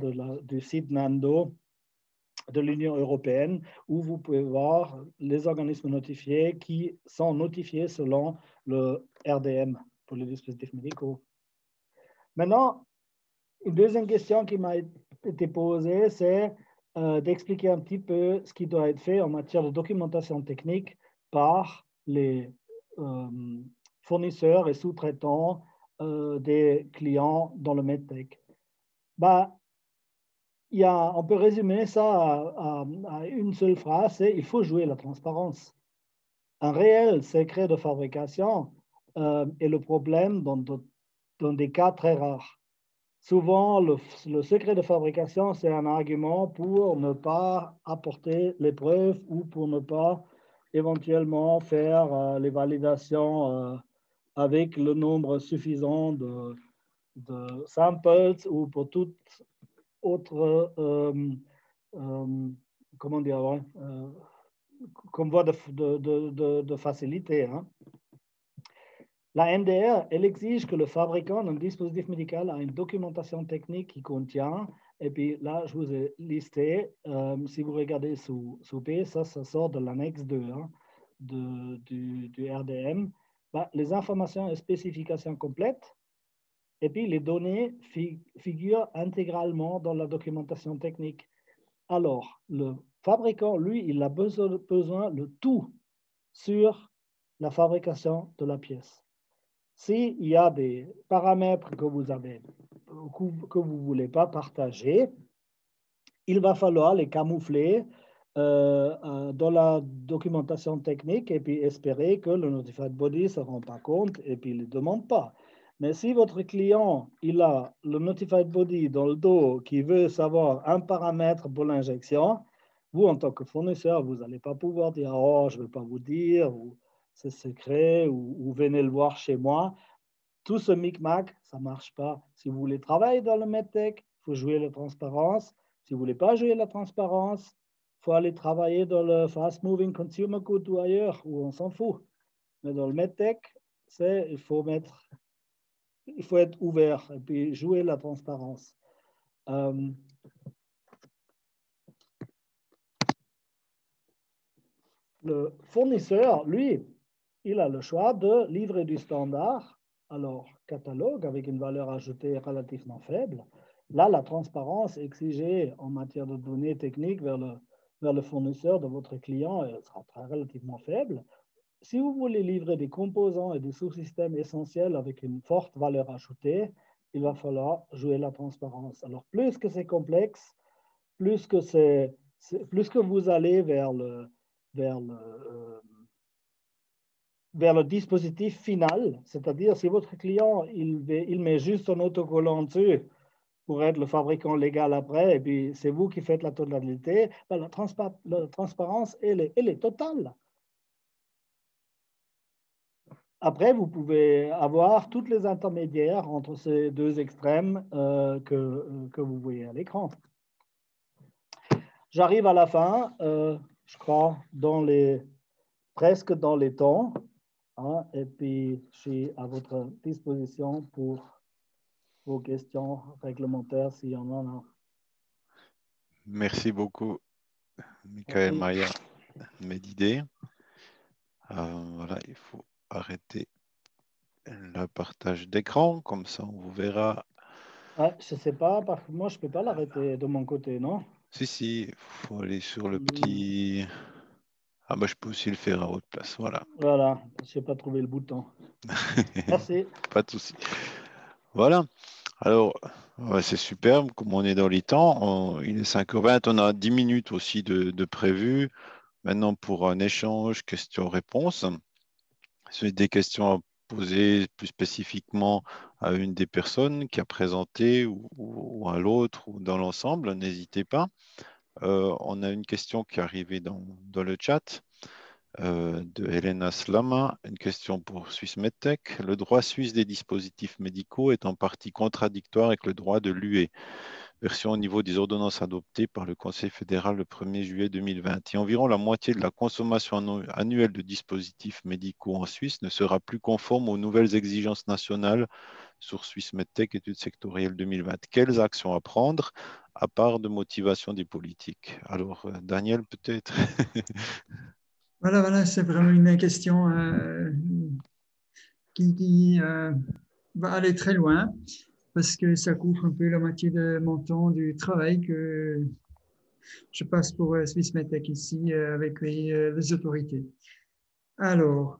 du site NANDO de l'Union européenne, où vous pouvez voir les organismes notifiés qui sont notifiés selon le RDM pour les dispositifs médicaux. Maintenant, une deuxième question qui m'a été posée, c'est d'expliquer un petit peu ce qui doit être fait en matière de documentation technique par les fournisseurs et sous-traitants des clients dans le MedTech. On peut résumer ça à une seule phrase, c'est il faut jouer la transparence. Un réel secret de fabrication est le problème dans des cas très rares. Souvent, le secret de fabrication, c'est un argument pour ne pas apporter les preuves ou pour ne pas éventuellement faire les validations avec le nombre suffisant de samples ou pour toute autre comment dire, comme voie de facilité. Hein. La MDR, elle exige que le fabricant d'un dispositif médical a une documentation technique qui contient, et puis là, je vous ai listé, si vous regardez sous B, ça sort de l'annexe 2 hein, du RDM, les informations et spécifications complètes, et puis les données figurent intégralement dans la documentation technique. Alors, le fabricant, lui, il a besoin de tout sur la fabrication de la pièce. S'il y a des paramètres que vous ne voulez pas partager, il va falloir les camoufler dans la documentation technique et puis espérer que le Notified Body ne se rend pas compte et puis ne le demande pas. Mais si votre client, il a le Notified Body dans le dos qui veut savoir un paramètre pour l'injection, vous, en tant que fournisseur, vous n'allez pas pouvoir dire « Oh, je ne vais pas vous dire » ou « C'est secret » ou « Venez le voir chez moi ». Tout ce micmac, ça ne marche pas. Si vous voulez travailler dans le MedTech, il faut jouer la transparence. Si vous ne voulez pas jouer la transparence, il faut aller travailler dans le Fast Moving Consumer Good ou ailleurs, où on s'en fout. Mais dans le MedTech, il faut être ouvert et puis jouer la transparence. Le fournisseur, lui, il a le choix de livrer du standard, alors catalogue avec une valeur ajoutée relativement faible. Là, la transparence exigée en matière de données techniques vers le fournisseur de votre client elle sera relativement faible. Si vous voulez livrer des composants et des sous-systèmes essentiels avec une forte valeur ajoutée, il va falloir jouer la transparence. Alors, plus que c'est complexe, plus que vous allez vers le dispositif final, c'est-à-dire si votre client il met juste un autocollant dessus pour être le fabricant légal après, et puis c'est vous qui faites la totalité, la transparence, elle est totale. Après, vous pouvez avoir toutes les intermédiaires entre ces deux extrêmes que vous voyez à l'écran. J'arrive à la fin, je crois, presque dans les temps. Hein, et puis, je suis à votre disposition pour vos questions réglementaires s'il y en a. Merci beaucoup, Michael Mayer, Medidé. Voilà, il faut arrêter le partage d'écran, comme ça on vous verra. Ouais, je ne sais pas, parce que moi je ne peux pas l'arrêter de mon côté, non? Si, il faut aller sur le petit... Ah bah je peux aussi le faire à votre place, voilà. Voilà, je n'ai pas trouvé le bouton. Merci. Pas de souci. Voilà. Alors, c'est superbe, comme on est dans les temps. Il est 5h20, on a 10 minutes aussi de prévu. Maintenant, pour un échange, questions-réponses. C'est des questions à poser plus spécifiquement à une des personnes qui a présenté ou à l'autre ou dans l'ensemble, n'hésitez pas. On a une question qui est arrivée dans le chat de Helena Slama, une question pour Swiss MedTech. Le droit suisse des dispositifs médicaux est en partie contradictoire avec le droit de l'UE, version au niveau des ordonnances adoptées par le Conseil fédéral le 1er juillet 2020. Et environ la moitié de la consommation annuelle de dispositifs médicaux en Suisse ne sera plus conforme aux nouvelles exigences nationales sur Swiss MedTech études sectorielles 2020. Quelles actions à prendre à part de motivation des politiques? Alors, Daniel, peut-être. Voilà, c'est vraiment une question qui va aller très loin parce que ça couvre un peu la moitié de mon temps du travail que je passe pour Swiss MedTech ici avec les autorités. Alors,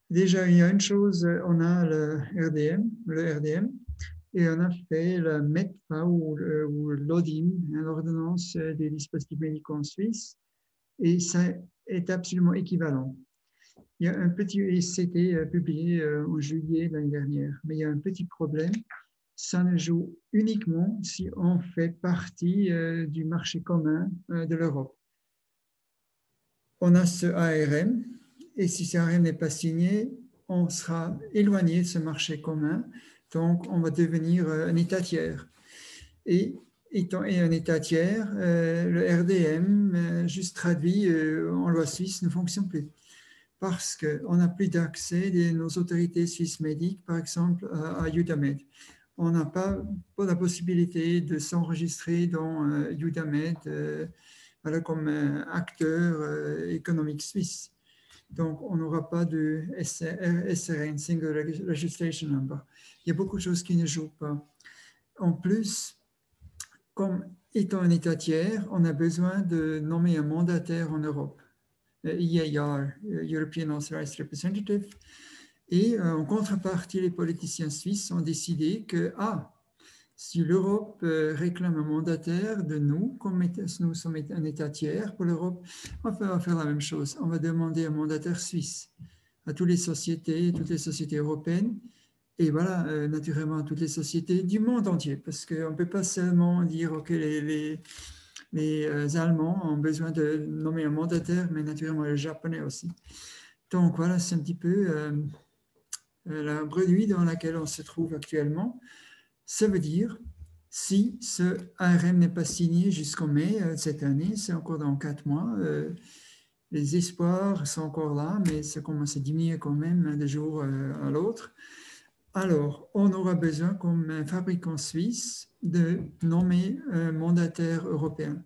déjà, il y a une chose, on a le RDM, et on a fait le MEDFA ou l'ODIM, l'ordonnance des dispositifs médicaux en Suisse, et ça est absolument équivalent. Il y a un petit, c'était publié en juillet de l'année dernière, mais il y a un petit problème. Ça ne joue uniquement si on fait partie du marché commun de l'Europe. On a ce ARM, et si ce ARM n'est pas signé, on sera éloigné de ce marché commun, donc on va devenir un État tiers. Et étant un État tiers, le RDM, juste traduit en loi suisse, ne fonctionne plus. Parce qu'on n'a plus d'accès de nos autorités suisses médiques, par exemple, à Udamed. On n'a pas la possibilité de s'enregistrer dans Udamed voilà, comme acteur économique suisse. Donc, on n'aura pas de SRN, Single Registration Number. Il y a beaucoup de choses qui ne jouent pas. En plus, comme étant un État tiers, on a besoin de nommer un mandataire en Europe. EAR, European Authorized Representative. Et en contrepartie, les politiciens suisses ont décidé que, si l'Europe réclame un mandataire de nous, comme nous sommes un État tiers pour l'Europe, on va faire la même chose. On va demander un mandataire suisse à toutes les sociétés européennes, et voilà, naturellement à toutes les sociétés du monde entier, parce qu'on ne peut pas seulement dire, OK, les Allemands ont besoin de nommer un mandataire, mais naturellement les Japonais aussi. Donc voilà, c'est un petit peu la bredouille dans laquelle on se trouve actuellement. Ça veut dire, si ce ARM n'est pas signé jusqu'en mai de cette année, c'est encore dans 4 mois, les espoirs sont encore là, mais ça commence à diminuer quand même de jour à l'autre. Alors, on aura besoin, comme un fabricant suisse, de nommer un mandataire européen.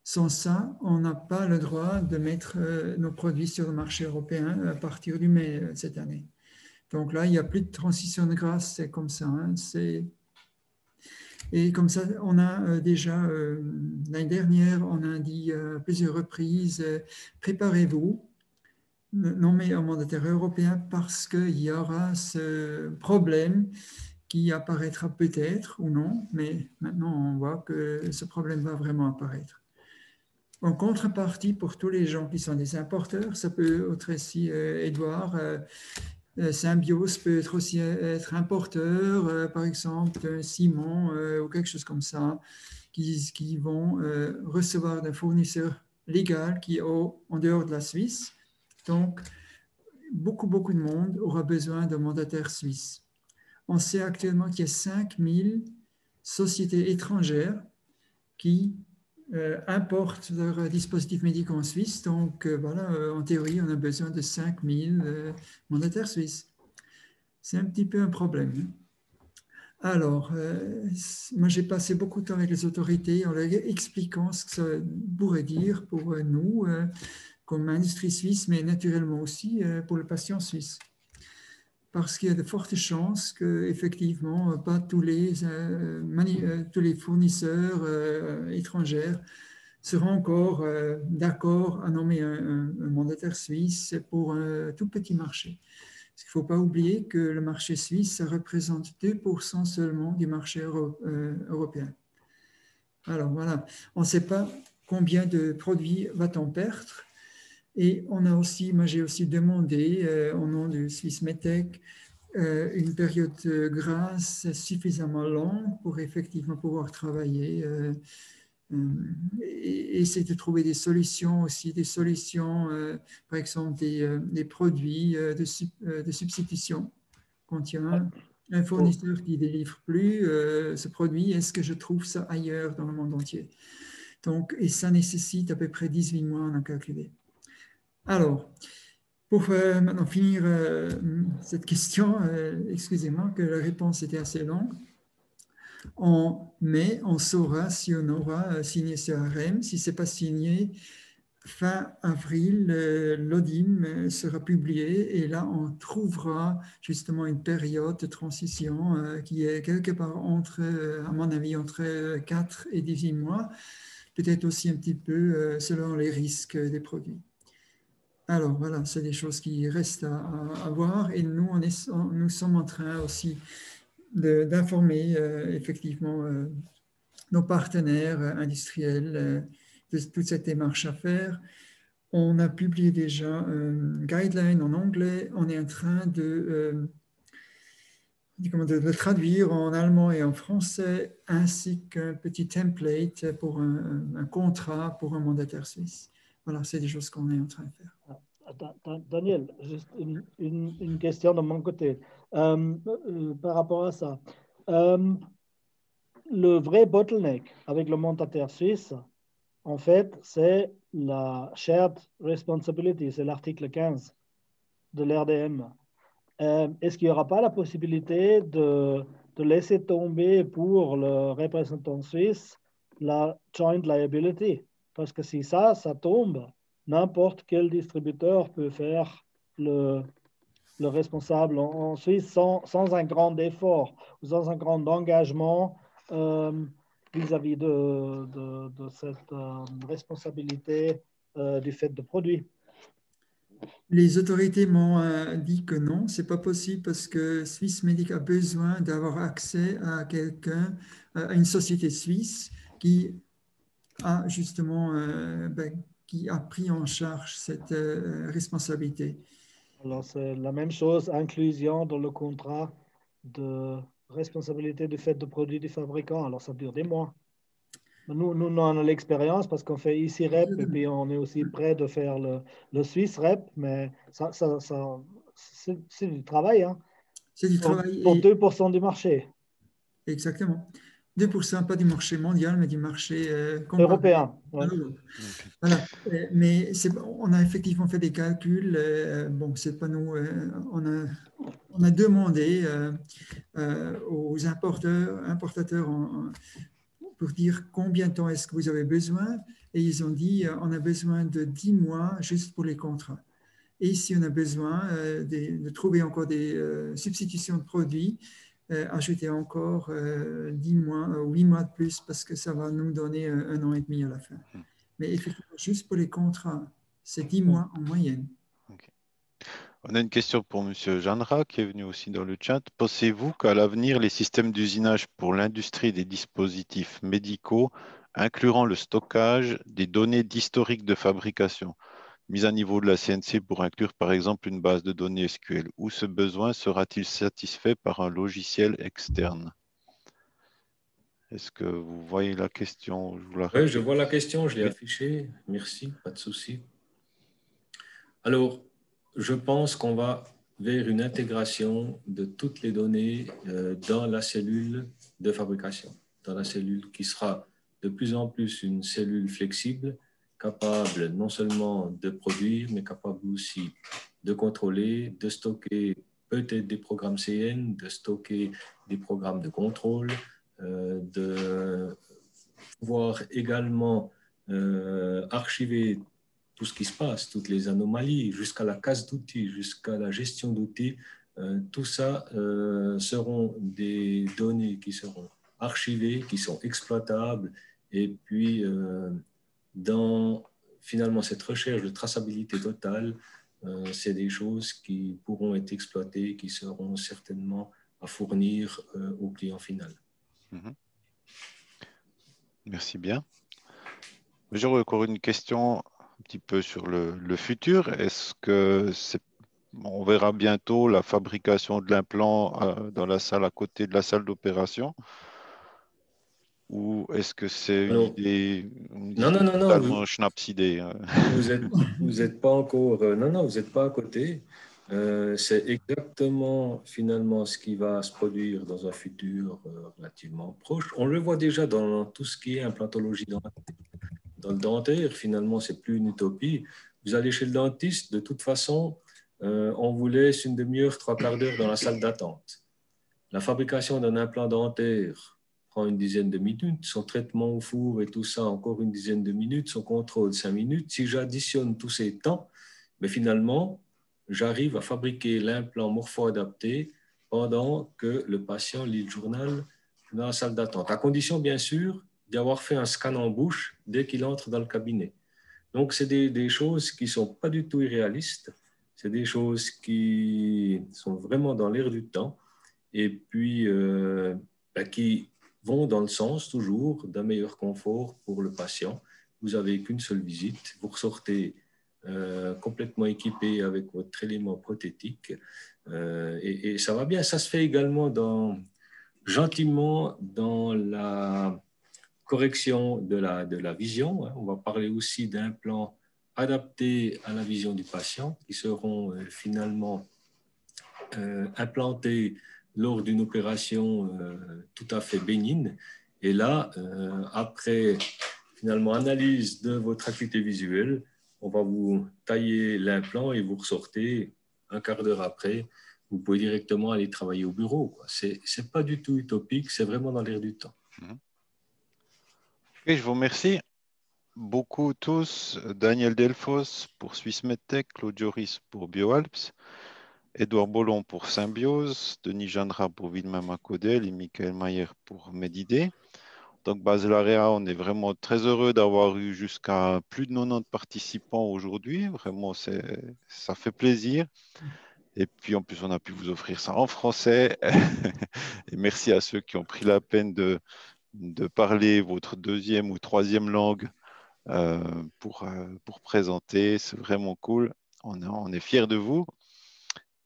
Sans ça, on n'a pas le droit de mettre nos produits sur le marché européen à partir du mai cette année. Donc là, il n'y a plus de transition de grâce, c'est comme ça. Hein, et comme ça, on a déjà, l'année dernière, on a dit à plusieurs reprises, préparez-vous, nommez un mandataire européen parce qu'il y aura ce problème qui apparaîtra peut-être ou non, mais maintenant on voit que ce problème va vraiment apparaître. En contrepartie, pour tous les gens qui sont des importeurs, ça peut être aussi, Edouard, Symbiose peut être aussi être importeur, par exemple, ciment ou quelque chose comme ça, qui vont recevoir d'un fournisseur légal qui est en dehors de la Suisse. Donc, beaucoup de monde aura besoin d'un mandataire suisse. On sait actuellement qu'il y a 5000 sociétés étrangères qui importent leurs dispositifs médicaux en Suisse. Donc, voilà, en théorie, on a besoin de 5000 mandataires suisses. C'est un petit peu un problème. Alors, moi, j'ai passé beaucoup de temps avec les autorités en leur expliquant ce que ça pourrait dire pour nous, comme industrie suisse, mais naturellement aussi pour le patient suisse. Parce qu'il y a de fortes chances qu'effectivement, pas tous les fournisseurs étrangers seront encore d'accord à nommer un mandataire suisse pour un tout petit marché. Parce qu'il ne faut pas oublier que le marché suisse, ça représente 2% seulement du marché européen. Alors voilà, on ne sait pas combien de produits va-t-on perdre, Et on a aussi, moi j'ai aussi demandé au nom de Swissmedtech une période de grâce suffisamment longue pour effectivement pouvoir travailler et essayer de trouver des solutions aussi, des solutions, par exemple des produits de substitution. Quand il y a un fournisseur qui ne délivre plus ce produit, est-ce que je trouve ça ailleurs dans le monde entier? Donc, et ça nécessite à peu près 18 mois, on a calculé. Alors, pour maintenant finir cette question, excusez-moi que la réponse était assez longue. En mai, on saura si on aura signé ce ARM. Si ce n'est pas signé, fin avril, l'ODIM sera publié et là, on trouvera justement une période de transition qui est quelque part entre, à mon avis, entre 4 et 18 mois, peut-être aussi un petit peu selon les risques des produits. Alors voilà, c'est des choses qui restent à voir et nous, nous sommes en train aussi d'informer effectivement nos partenaires industriels de toute cette démarche à faire. On a publié déjà un guideline en anglais. On est en train de le traduire en allemand et en français, ainsi qu'un petit template pour un contrat pour un mandataire suisse. Voilà, c'est des choses qu'on est en train de faire. Daniel, juste une question de mon côté par rapport à ça. Le vrai bottleneck avec le mandataire suisse, en fait, c'est la shared responsibility, c'est l'article 15 de l'RDM. Est-ce qu'il n'y aura pas la possibilité de laisser tomber pour le représentant suisse la joint liability? Parce que si ça tombe, n'importe quel distributeur peut faire le responsable en Suisse sans un grand effort, sans un grand engagement vis-à-vis de cette responsabilité du fait de produit. Les autorités m'ont dit que non, ce n'est pas possible parce que Swissmedic a besoin d'avoir accès à quelqu'un, à une société suisse qui a justement qui a pris en charge cette responsabilité. Alors, c'est la même chose, inclusion dans le contrat de responsabilité du fait de produit du fabricant. Alors, ça dure des mois. Nous on a l'expérience parce qu'on fait ici REP et puis on est aussi prêt de faire le Suisse REP, mais ça c'est du travail. Hein, c'est du travail. Pour 2% du marché. Exactement. 2%, pas du marché mondial, mais du marché européen. Ouais. Voilà. Mais on a effectivement fait des calculs. Bon, c'est pas nous. On a demandé aux importateurs pour dire combien de temps est-ce que vous avez besoin. Et ils ont dit on a besoin de 10 mois juste pour les contrats. Et si on a besoin de trouver encore des substitutions de produits, ajouter encore 10 mois, 8 mois de plus parce que ça va nous donner 1 an et demi à la fin. Mais effectivement, juste pour les contrats, c'est 10 mois en moyenne. Okay. On a une question pour M. Janra qui est venu aussi dans le chat. Pensez-vous qu'à l'avenir, les systèmes d'usinage pour l'industrie des dispositifs médicaux incluront le stockage des données d'historique de fabrication, mise à niveau de la CNC pour inclure par exemple une base de données SQL, ou ce besoin sera-t-il satisfait par un logiciel externe? Est-ce que vous voyez la question? Oui, je vois la question, je l'ai affichée. Merci, pas de souci. Alors, je pense qu'on va vers une intégration de toutes les données dans la cellule de fabrication, dans la cellule qui sera de plus en plus une cellule flexible, capable non seulement de produire, mais capable aussi de contrôler, de stocker peut-être des programmes CN, de stocker des programmes de contrôle, de pouvoir également archiver tout ce qui se passe, toutes les anomalies, jusqu'à la casse d'outils, jusqu'à la gestion d'outils. Tout ça seront des données qui seront archivées, qui sont exploitables. Et puis, dans finalement cette recherche de traçabilité totale, c'est des choses qui pourront être exploitées, qui seront certainement à fournir au client final. Merci bien. J'aurais encore une question un petit peu sur le futur. Est-ce que on verra bientôt la fabrication de l'implant dans la salle à côté de la salle d'opération? Ou est-ce que c'est une Alors, idée non, non, non, non, totalement schnapsidée? vous êtes pas encore, non, non, vous n'êtes pas à côté. C'est exactement finalement ce qui va se produire dans un futur relativement proche. On le voit déjà dans tout ce qui est implantologie dans le dentaire. Finalement, c'est plus une utopie. Vous allez chez le dentiste, de toute façon, on vous laisse une demi-heure, trois quarts d'heure dans la salle d'attente. La fabrication d'un implant dentaire prend une dizaine de minutes, son traitement au four et tout ça, encore une dizaine de minutes, son contrôle, 5 minutes. Si j'additionne tous ces temps, mais finalement, j'arrive à fabriquer l'implant morpho-adapté pendant que le patient lit le journal dans la salle d'attente, à condition, bien sûr, d'avoir fait un scan en bouche dès qu'il entre dans le cabinet. Donc, c'est des choses qui ne sont pas du tout irréalistes, c'est des choses qui sont vraiment dans l'air du temps et puis qui vont dans le sens toujours d'un meilleur confort pour le patient. Vous n'avez qu'une seule visite, vous ressortez complètement équipé avec votre élément prothétique et ça va bien. Ça se fait également gentiment dans la correction de la vision. On va parler aussi d'implants adaptés à la vision du patient qui seront finalement implantés lors d'une opération tout à fait bénigne. Et là, après finalement analyse de votre acuité visuelle, on va vous tailler l'implant et vous ressortez un quart d'heure après. Vous pouvez directement aller travailler au bureau. C'est pas du tout utopique, c'est vraiment dans l'air du temps. Et je vous remercie beaucoup tous. Daniel Delfos pour Swiss MedTech, Claude Joris pour BioAlps, Edouard Bollon pour Symbiose, Denis Jeannera pour Wilma Codel et Michael Mayer pour Medidé. Donc, Basel Area, on est vraiment très heureux d'avoir eu jusqu'à plus de 90 participants aujourd'hui. Vraiment, ça fait plaisir. Et puis, en plus, on a pu vous offrir ça en français. Et merci à ceux qui ont pris la peine de parler votre deuxième ou troisième langue pour présenter. C'est vraiment cool. On est fiers de vous.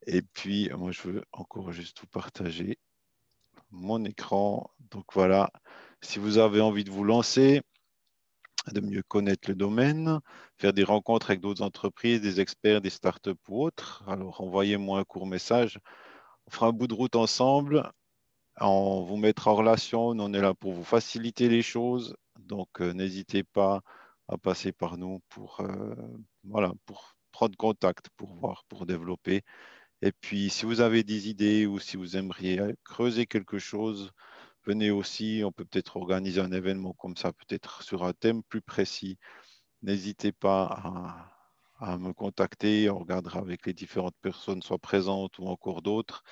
Et puis, moi, je veux encore juste vous partager mon écran. Donc, voilà. Si vous avez envie de vous lancer, de mieux connaître le domaine, faire des rencontres avec d'autres entreprises, des experts, des startups ou autres, alors envoyez-moi un court message. On fera un bout de route ensemble. On vous mettra en relation. Nous, on est là pour vous faciliter les choses. Donc, n'hésitez pas à passer par nous pour prendre contact, pour voir, pour développer. Et puis, si vous avez des idées ou si vous aimeriez creuser quelque chose, venez aussi. On peut peut-être organiser un événement comme ça, peut-être sur un thème plus précis. N'hésitez pas à me contacter. On regardera avec les différentes personnes, soit présentes ou encore d'autres.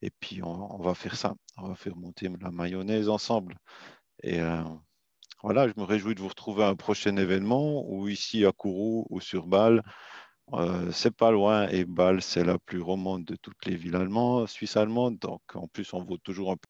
Et puis, on va faire ça. On va faire monter la mayonnaise ensemble. Et voilà, je me réjouis de vous retrouver à un prochain événement, ou ici à Kourou ou sur Bâle. C'est pas loin, et Bâle, c'est la plus romande de toutes les villes allemandes, suisses allemandes. Donc, en plus, on vaut toujours un peu